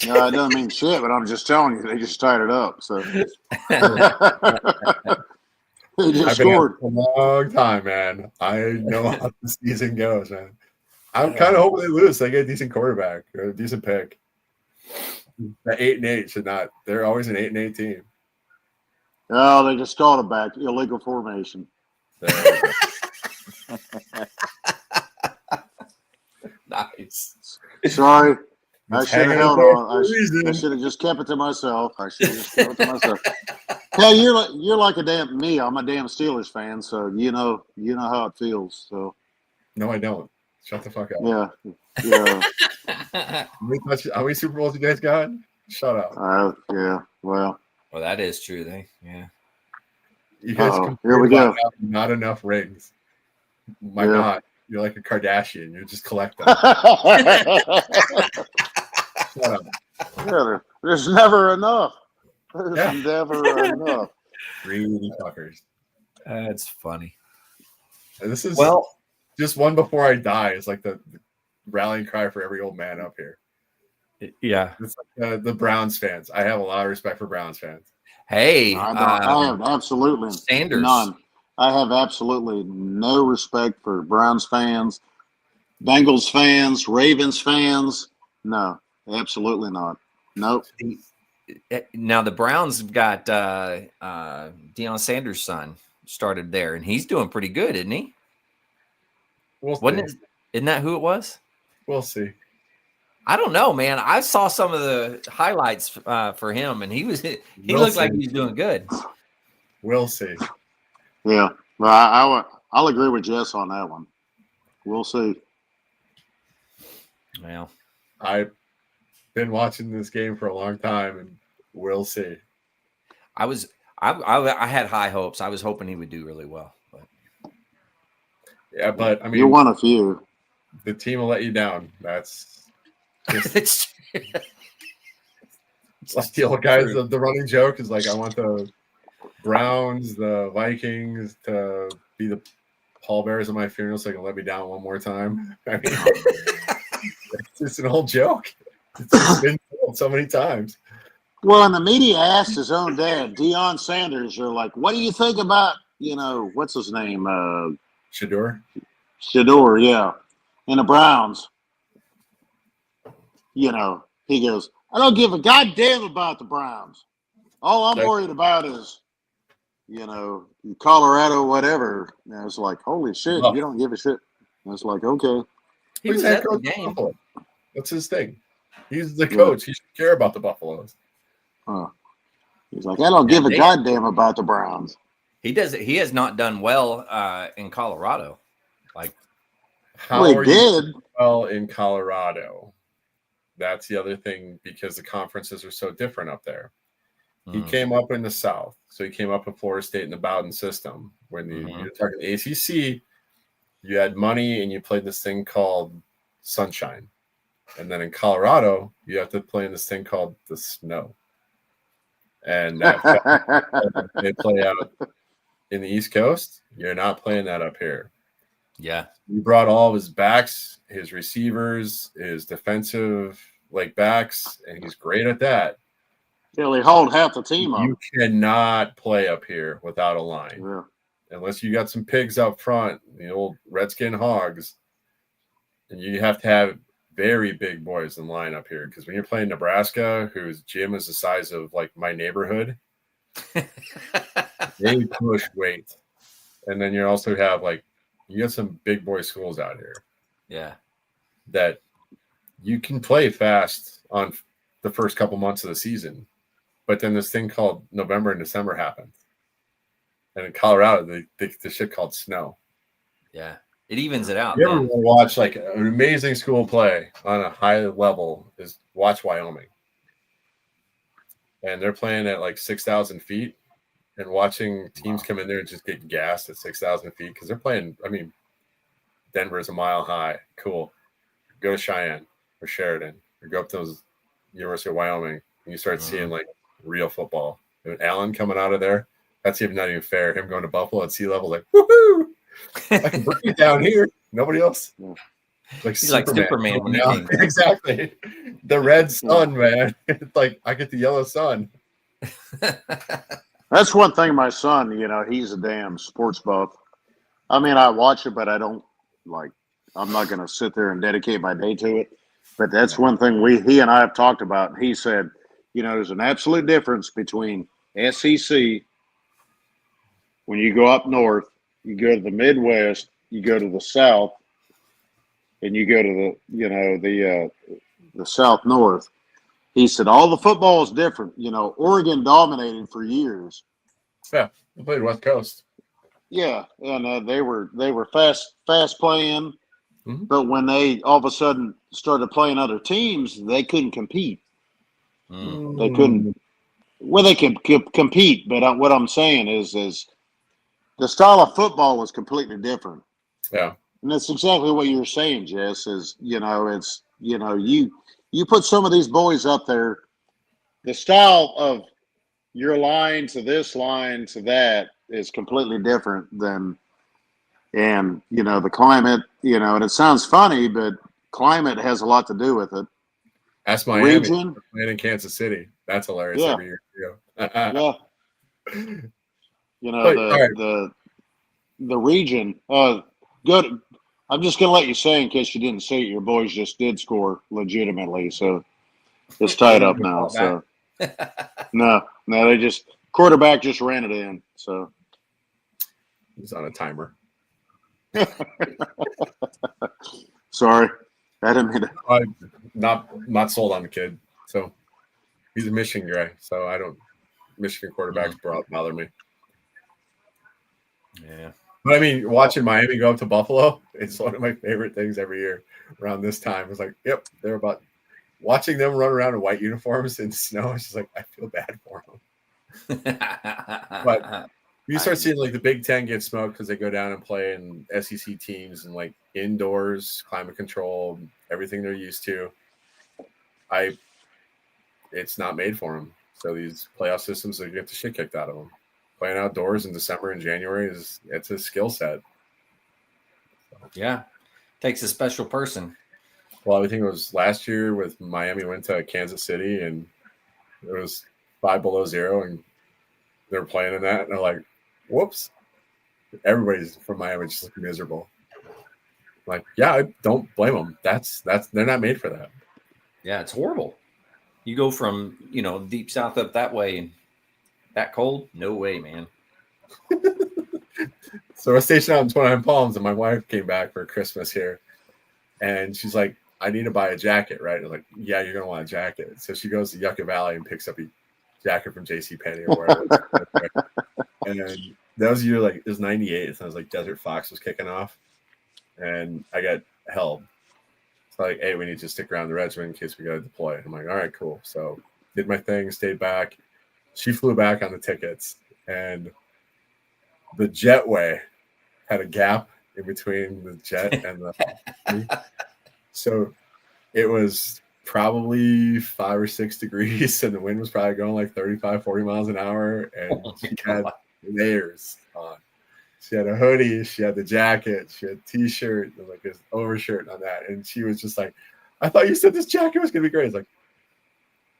No, it doesn't mean shit, but I'm just telling you, they just tied it up. So they just scored. A long time, man. I know how the season goes, man. I'm kind of hoping they lose. They get a decent quarterback or a decent pick. The 8-8 should not. They're always an 8-8 team. Oh, they just called it back. Illegal formation. Nice. Sorry. I should have held on. I I should have just kept it to myself. Hey, you're like a damn me. I'm a damn Steelers fan, so you know how it feels. So no, I don't. Shut the fuck up. Yeah. How many Super Bowls you guys got? Shut up. Yeah. Well, that is true. Yeah. You guys here we go. Not enough rings. My God, you're like a Kardashian. You just collect them. Shut up. Yeah, there's never enough. There's never enough. Greedy fuckers. That's funny. And this is well, just one before I die. It's like the rallying cry for every old man up here. Yeah. It's like the Browns fans. I have a lot of respect for Browns fans. Hey, I have absolutely Sanders. none. I have absolutely no respect for Browns fans, Bengals fans, Ravens fans. No, absolutely not. Nope. Now the Browns got Deion Sanders' son started there, and he's doing pretty good, isn't he? Isn't that who it was? We'll see. I don't know, man. I saw some of the highlights for him, and he looked like he was doing good. We'll see. Yeah, well, I'll agree with Jess on that one. We'll see. Well, I've been watching this game for a long time, and we'll see. I had high hopes. I was hoping he would do really well. But I mean, you're one of few. The team will let you down. That's it's like the old guys. The running joke is like, I want the Browns, the Vikings to be the pallbearers at my funeral so they can let me down one more time. I mean, it's just an old joke. It's been told so many times. Well, and the media asked his own dad, Deion Sanders, they're like, what do you think about, what's his name? Shador, yeah. And the Browns. He goes, I don't give a goddamn about the Browns. All I'm worried about is Colorado, whatever. And I was like, holy shit, Oh. you don't give a shit. I was like, okay. He He's was head at the coach of game. Buffalo. That's his thing. He's the Yeah. coach. He should care about the Buffaloes. He's like, I don't Yeah, give a they- goddamn about the Browns. He does. He has not done well in Colorado. Like, How Well, are he you did. well in Colorado? That's the other thing because the conferences are so different up there. He came up in the South. So he came up in Florida State in the Bowden system. When you're talking ACC, you had money and you played this thing called Sunshine. And then in Colorado, you have to play in this thing called the Snow. And that they play out in the East Coast. You're not playing that up here. yeah, He brought all of his backs, his receivers, his defensive backs, and he's great at that. Yeah, they hauled half the team up. You cannot play up here without a line. Yeah. Unless you got some pigs up front, the old Redskin hogs, and you have to have very big boys in line up here. Because when you're playing Nebraska, whose gym is the size of my neighborhood, they push weight. And then you also have you got some big boy schools out here. yeah, That you can play fast on the first couple months of the season. But then this thing called November and December happened. And in Colorado, the shit called snow. yeah. It evens it out. You ever Man. want to watch an amazing school play on a high level is watch Wyoming. And they're playing at 6,000 feet and watching teams come in there and just get gassed at 6,000 feet because they're playing. I mean, Denver's a mile high. Cool. Go to Cheyenne or Sheridan or go up to those University of Wyoming and you start seeing real football. And Allen coming out of there, that's even not even fair. Him going to Buffalo at sea level, woohoo! I can bring it down here. Nobody else. He's like Superman when he came down. Exactly. The red sun, man. It's I get the yellow sun. That's one thing my son, he's a damn sports buff. I mean, I watch it, but I don't I'm not going to sit there and dedicate my day to it. But that's one thing he and I have talked about. He said, there's an absolute difference between SEC when you go up north, you go to the Midwest, you go to the South, and you go to the South North. He said all the football is different. Oregon dominated for years. Yeah, they played West Coast. Yeah, and they were fast playing, Mhm. but when they all of a sudden started playing other teams, they couldn't compete. They couldn't. Well, they could compete, but what I'm saying is the style of football was completely different. Yeah. And that's exactly what you're saying, Jess, is, it's, you put some of these boys up there, the style of your line to this line to that is completely different than, and, the climate, and it sounds funny, but climate has a lot to do with it. That's Miami. Region. Playing in Kansas City. That's hilarious Yeah. every year. Yeah. Right. The region, good. I'm just going to let you say in case you didn't see it, your boys just did score legitimately. So it's tied up now. So no, they quarterback just ran it in. So he's on a timer. Sorry. I didn't mean to. I'm not sold on the kid. So he's a Michigan guy. So Michigan quarterbacks bother me. Yeah. But I mean, watching Miami go up to Buffalo, it's one of my favorite things every year around this time. It's yep, they're about watching them run around in white uniforms in snow. It's just I feel bad for them. But you start seeing the Big Ten get smoked because they go down and play in SEC teams and indoors, climate control, everything they're used to. It's not made for them. So these playoff systems, they get the shit kicked out of them. Playing outdoors in December and January it's a skill set. Yeah, takes a special person. Well, I think it was last year with Miami went to Kansas City and it was 5 below zero and they were playing in that and they're like, whoops. Everybody's from Miami just looking miserable. Yeah, I don't blame them. That's they're not made for that. Yeah, it's horrible. You go from deep south up that way and that cold? No way, man. So we're stationed out in 29 Palms, and my wife came back for Christmas here, and she's like, I need to buy a jacket, right? I was like, yeah, you're going to want a jacket. So she goes to Yucca Valley and picks up a jacket from JCPenney or wherever. And that was year, like, it was 98. So I was like, Desert Fox was kicking off, and I got held. It's like, hey, we need to stick around the regiment in case we got to deploy. I'm like, all right, cool. So did my thing, stayed back. She flew back on the tickets, and the jetway had a gap in between the jet and the so it was probably 5 or 6 degrees, and the wind was probably going like 35, 40 miles an hour, and she had layers on. She had a hoodie, she had the jacket, she had a t-shirt, and like this overshirt on that, and she was just like, I thought you said this jacket was gonna be great. It's like,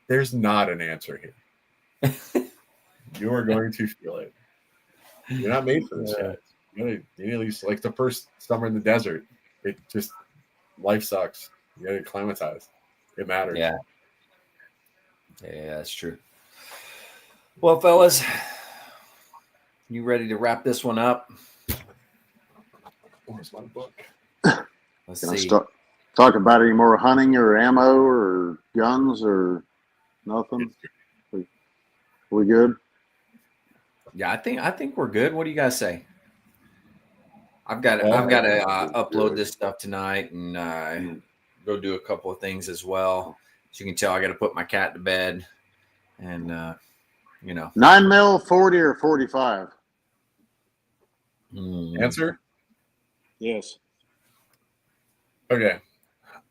there's not an answer here. You are going to feel it. You're not made for this yet. You need at least, like, the first summer in the desert. It just, life sucks. You got to acclimatize. It matters. Yeah, that's true. Well, fellas, you ready to wrap this one up? Where's my book? Let's Can I see. talk about any more hunting or ammo or guns or nothing? We good? Yeah, I think we're good. What do you guys say? I've got to upload this stuff tonight and go do a couple of things as well. As you can tell, I got to put my cat to bed, and 9mm, 40 or 45? Answer? Yes. Okay.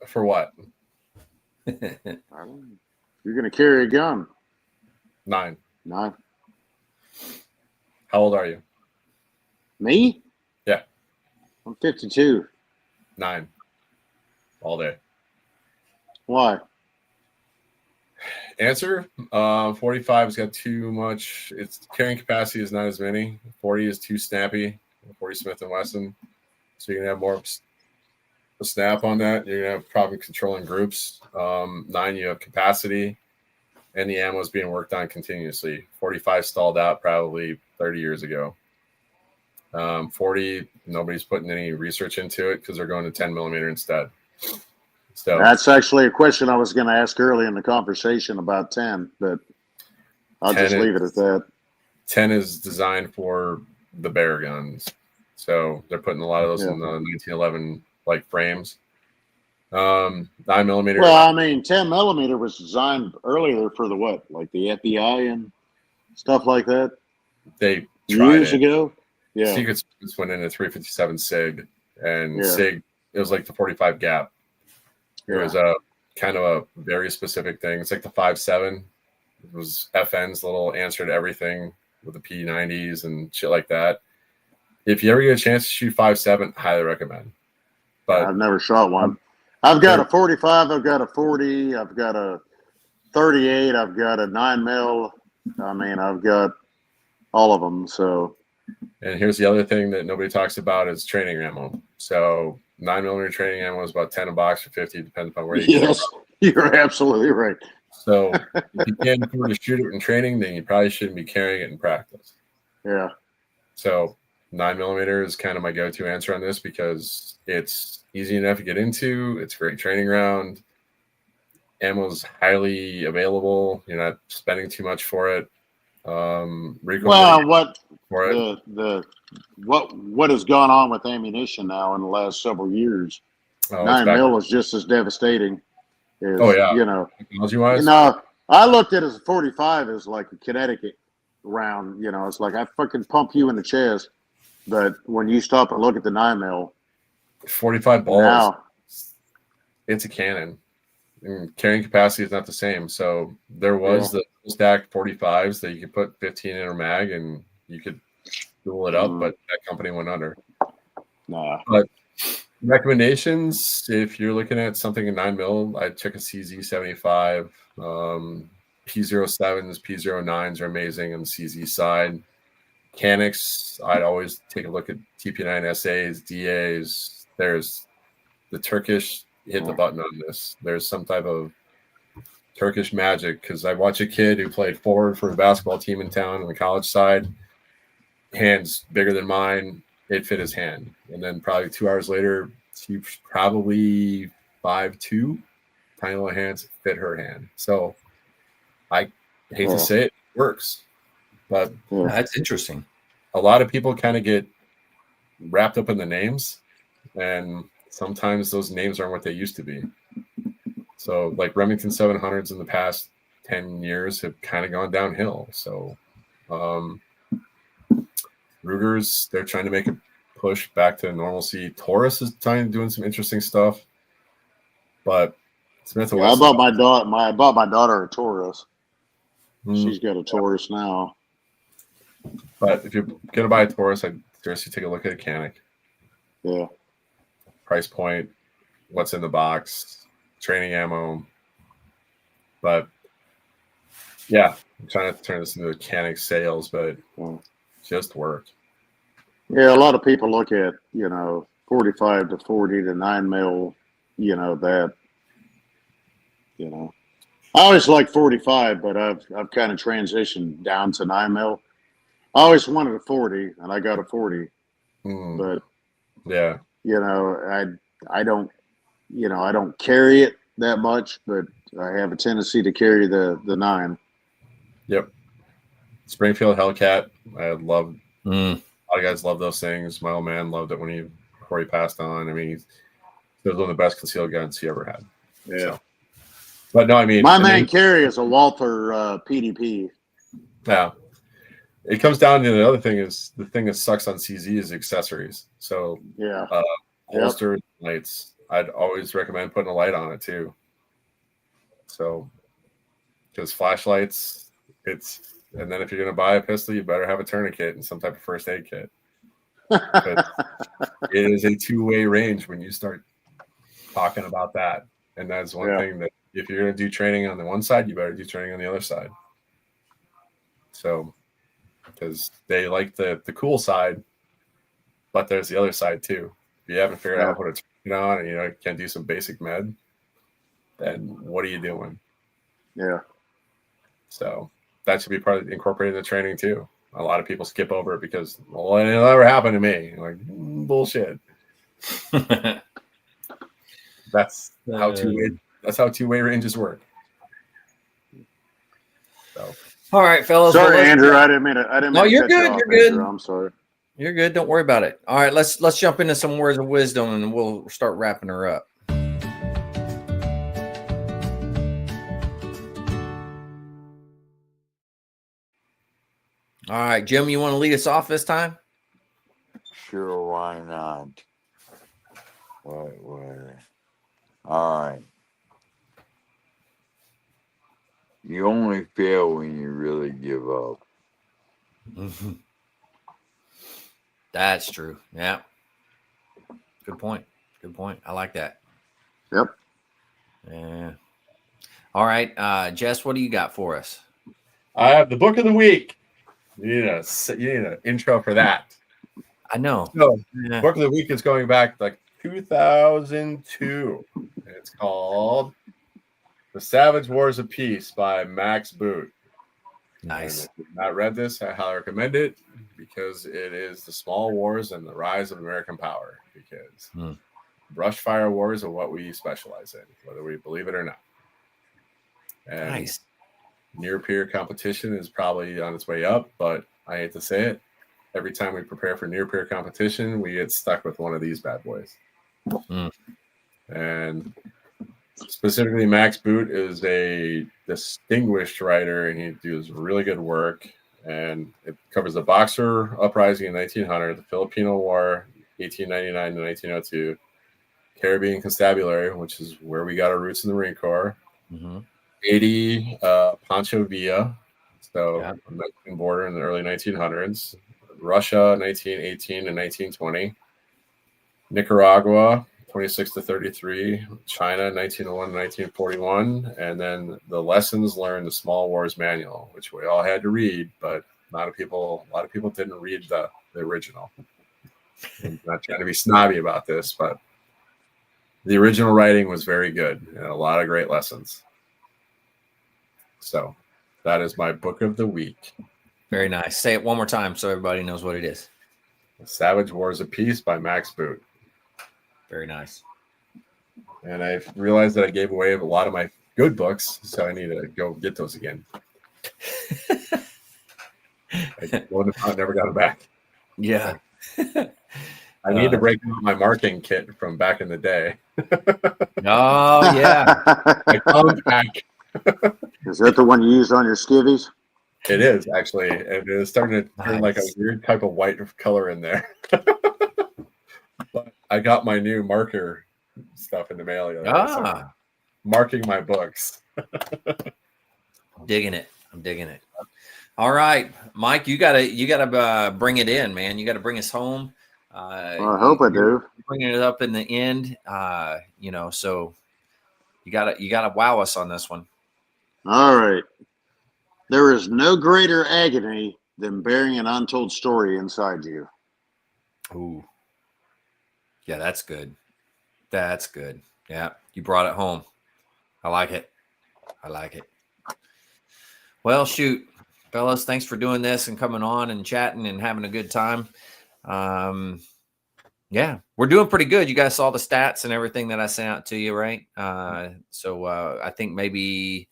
For what? You're going to carry a gun. 9. 9. How old are you? Me? Yeah. I'm 52. 9. All day. Why? Answer? 45 has got too much. Its carrying capacity is not as many. 40 is too snappy. 40 Smith & Wesson. So you're going to have more a snap on that. You're going to have problem controlling groups. 9, you have capacity. And the ammo is being worked on continuously. 45 stalled out probably 30 years ago. 40, nobody's putting any research into it because they're going to 10 millimeter instead. So that's actually a question I was going to ask early in the conversation about 10, but I'll just leave it at that. 10 is designed for the bear guns. So they're putting a lot of those in the 1911 like frames. 9 millimeter. Well, I mean, 10 millimeter was designed earlier for the what? Like the FBI and stuff like that? They tried years ago? Yeah. Secret Service went into 357 SIG, and SIG, it was like the 45 gap. It was a kind of a very specific thing. It's like the 5.7. It was FN's little answer to everything with the P90s and shit like that. If you ever get a chance to shoot 5.7, highly recommend. But I've never shot one. I've got a 45, I've got a 40, I've got a 38, I've got a 9mm. I mean, I've got all of them. So, and here's the other thing that nobody talks about is training ammo. So 9 millimeter training ammo is about 10 a box or 50, depends upon where you get it. Yes, you're absolutely right. So if you can't afford to shoot it in training, then you probably shouldn't be carrying it in practice. Yeah. So 9 millimeter is kind of my go-to answer on this because it's easy enough to get into. It's a great training round. Ammo is highly available. You're not spending too much for it. Well, what has gone on with ammunition now in the last several years? 9mm is just as devastating. Technology-wise? I looked at it as a 45 as like a kinetic round. It's like I fucking pump you in the chest. But when you stop and look at the 9mm, 45 balls, now, it's a cannon. And carrying capacity is not the same. So there was the stacked 45s that you could put 15 in a mag and you could duel it up, but that company went under. Nah. But recommendations, if you're looking at something in 9mm, I'd check a CZ75. P07s, P09s are amazing on the CZ side. Mechanics, I'd always take a look at TP9 SAs, DAs. There's the Turkish, hit the button on this. There's some type of Turkish magic because I watch a kid who played forward for a basketball team in town on the college side. hands bigger than mine. It fit his hand. And then probably 2 hours later, she's probably 5'2", tiny little hands, fit her hand. So I hate to say it works. But That's interesting. a lot of people kind of get wrapped up in the names, and sometimes those names aren't what they used to be. So like Remington 700s in the past 10 years have kind of gone downhill. So Rugers, they're trying to make a push back to normalcy. Taurus is doing some interesting stuff, but Smith & I Wesson. bought my daughter a Taurus. She's got a Taurus now. But if you're gonna buy a Taurus, I'd seriously take a look at a Canic. Yeah. Price point, what's in the box, training ammo. But yeah, I'm trying to turn this into a Canic sales, but just work. Yeah, a lot of people look at, 45 to 40 to 9 mil, that, I always like 45, but I've kind of transitioned down to 9 mil. I always wanted a 40, and I got a 40. But yeah, I don't, I don't carry it that much, but I have a tendency to carry the 9. Yep. Springfield Hellcat, I love. A lot of guys love those things. My old man loved it before he passed on. I mean, he was one of the best concealed guns he ever had. Yeah. So. But no, I mean, my main carry is a Walther PDP. Yeah. It comes down to the other thing is the thing that sucks on CZ is accessories. So yeah, holsters, lights. I'd always recommend putting a light on it too. So because flashlights, and then if you're gonna buy a pistol, you better have a tourniquet and some type of first aid kit. It is a two-way range when you start talking about that. And that's one thing that if you're gonna do training on the one side, you better do training on the other side. So because they like the cool side, but there's the other side too. If you haven't figured out what it's on and you can't do some basic med, then what are you doing? Yeah. So that should be part of incorporating the training too. A lot of people skip over it because, well, it never happened to me. Like bullshit. That's how two-way ranges work. So. All right, fellas. Sorry, Andrew. I didn't mean to. No, you're good. You're good. Andrew, I'm sorry. You're good. Don't worry about it. All right, let's jump into some words of wisdom, and we'll start wrapping her up. All right, Jim, you want to lead us off this time? Sure, why not? What? All right. You only fail when you really give up. Mm-hmm. That's true. Yeah. Good point. I like that. Yep. Yeah. All right, Jess, what do you got for us? I have the book of the week. You need an intro for that. I know. So, book of the week is going back like 2002. It's called The Savage Wars of Peace by Max Boot. Nice. And if you've not read this, I highly recommend it because it is the small wars and the rise of American power. Because brush fire wars are what we specialize in, whether we believe it or not. And nice. Near peer competition is probably on its way up, but I hate to say it. Every time we prepare for near peer competition, we get stuck with one of these bad boys. And specifically, Max Boot is a distinguished writer, and he does really good work. And it covers the Boxer Uprising in 1900, the Filipino War, 1899 to 1902, Caribbean Constabulary, which is where we got our roots in the Marine Corps, Haiti, Pancho Villa, so the Mexican border in the early 1900s, Russia, 1918 and 1920, Nicaragua, 26 to 33, China, 1901 to 1941, and then the Lessons Learned, the Small Wars Manual, which we all had to read, but a lot of people didn't read the original. I'm not trying to be snobby about this, but the original writing was very good and a lot of great lessons. So that is my book of the week. Very nice. Say it one more time so everybody knows what it is. Savage Wars of Peace by Max Boot. Very nice. And I realized that I gave away a lot of my good books, so I need to go get those again. I never got them back. Yeah. I need to break out my marking kit from back in the day. Oh, yeah. My compact. Is that the one you used on your skivvies? It is, actually. And it's starting to turn like a weird type of white color in there. But I got my new marker stuff in the mail. So marking my books. I'm digging it. All right, Mike, you gotta bring it in, man. You gotta bring us home. Well, I hope I do. Bringing it up in the end, so you gotta wow us on this one. All right. There is no greater agony than bearing an untold story inside you. Ooh. Yeah, that's good. That's good. Yeah, you brought it home. I like it. Well, shoot, fellas, thanks for doing this and coming on and chatting and having a good time. Yeah, we're doing pretty good. You guys saw the stats and everything that I sent out to you, right? So I think maybe,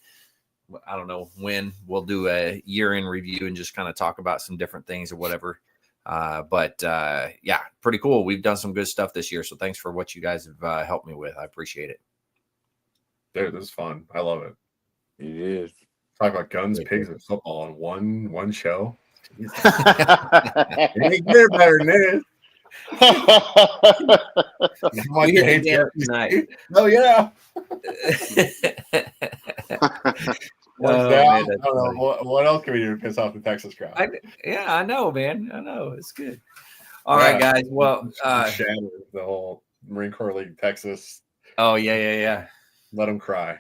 I don't know when we'll do a year-end review and just kind of talk about some different things or whatever. But yeah, pretty cool. We've done some good stuff this year. So thanks for what you guys have helped me with. I appreciate it. Dude, this is fun. I love it. It is. Talk about guns, pigs, and football in one show. It ain't get better than this. Tonight. Oh yeah. Man, what else can we do to piss off the Texas crowd? I know, man. I know. It's good. All right, guys. Well, shatter the whole Marine Corps League Texas. Oh yeah. Let them cry.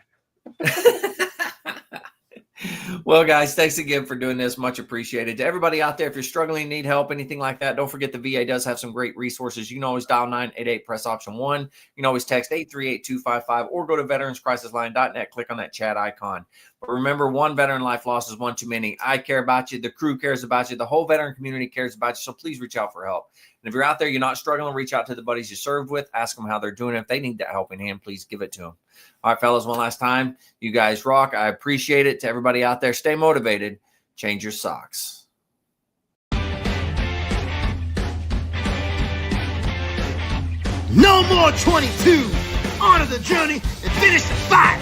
Well, guys, thanks again for doing this. Much appreciated. To everybody out there, if you're struggling, need help, anything like that, don't forget the VA does have some great resources. You can always dial 988, press option 1. You can always text 838-255 or go to veteranscrisisline.net, click on that chat icon. But remember, one veteran life loss is one too many. I care about you. The crew cares about you. The whole veteran community cares about you. So please reach out for help. And if you're out there, you're not struggling, reach out to the buddies you served with. Ask them how they're doing. If they need that helping hand, please give it to them. All right, fellas, one last time. You guys rock. I appreciate it. To everybody out there, stay motivated. Change your socks. No more 22. On to the journey and finish the fight.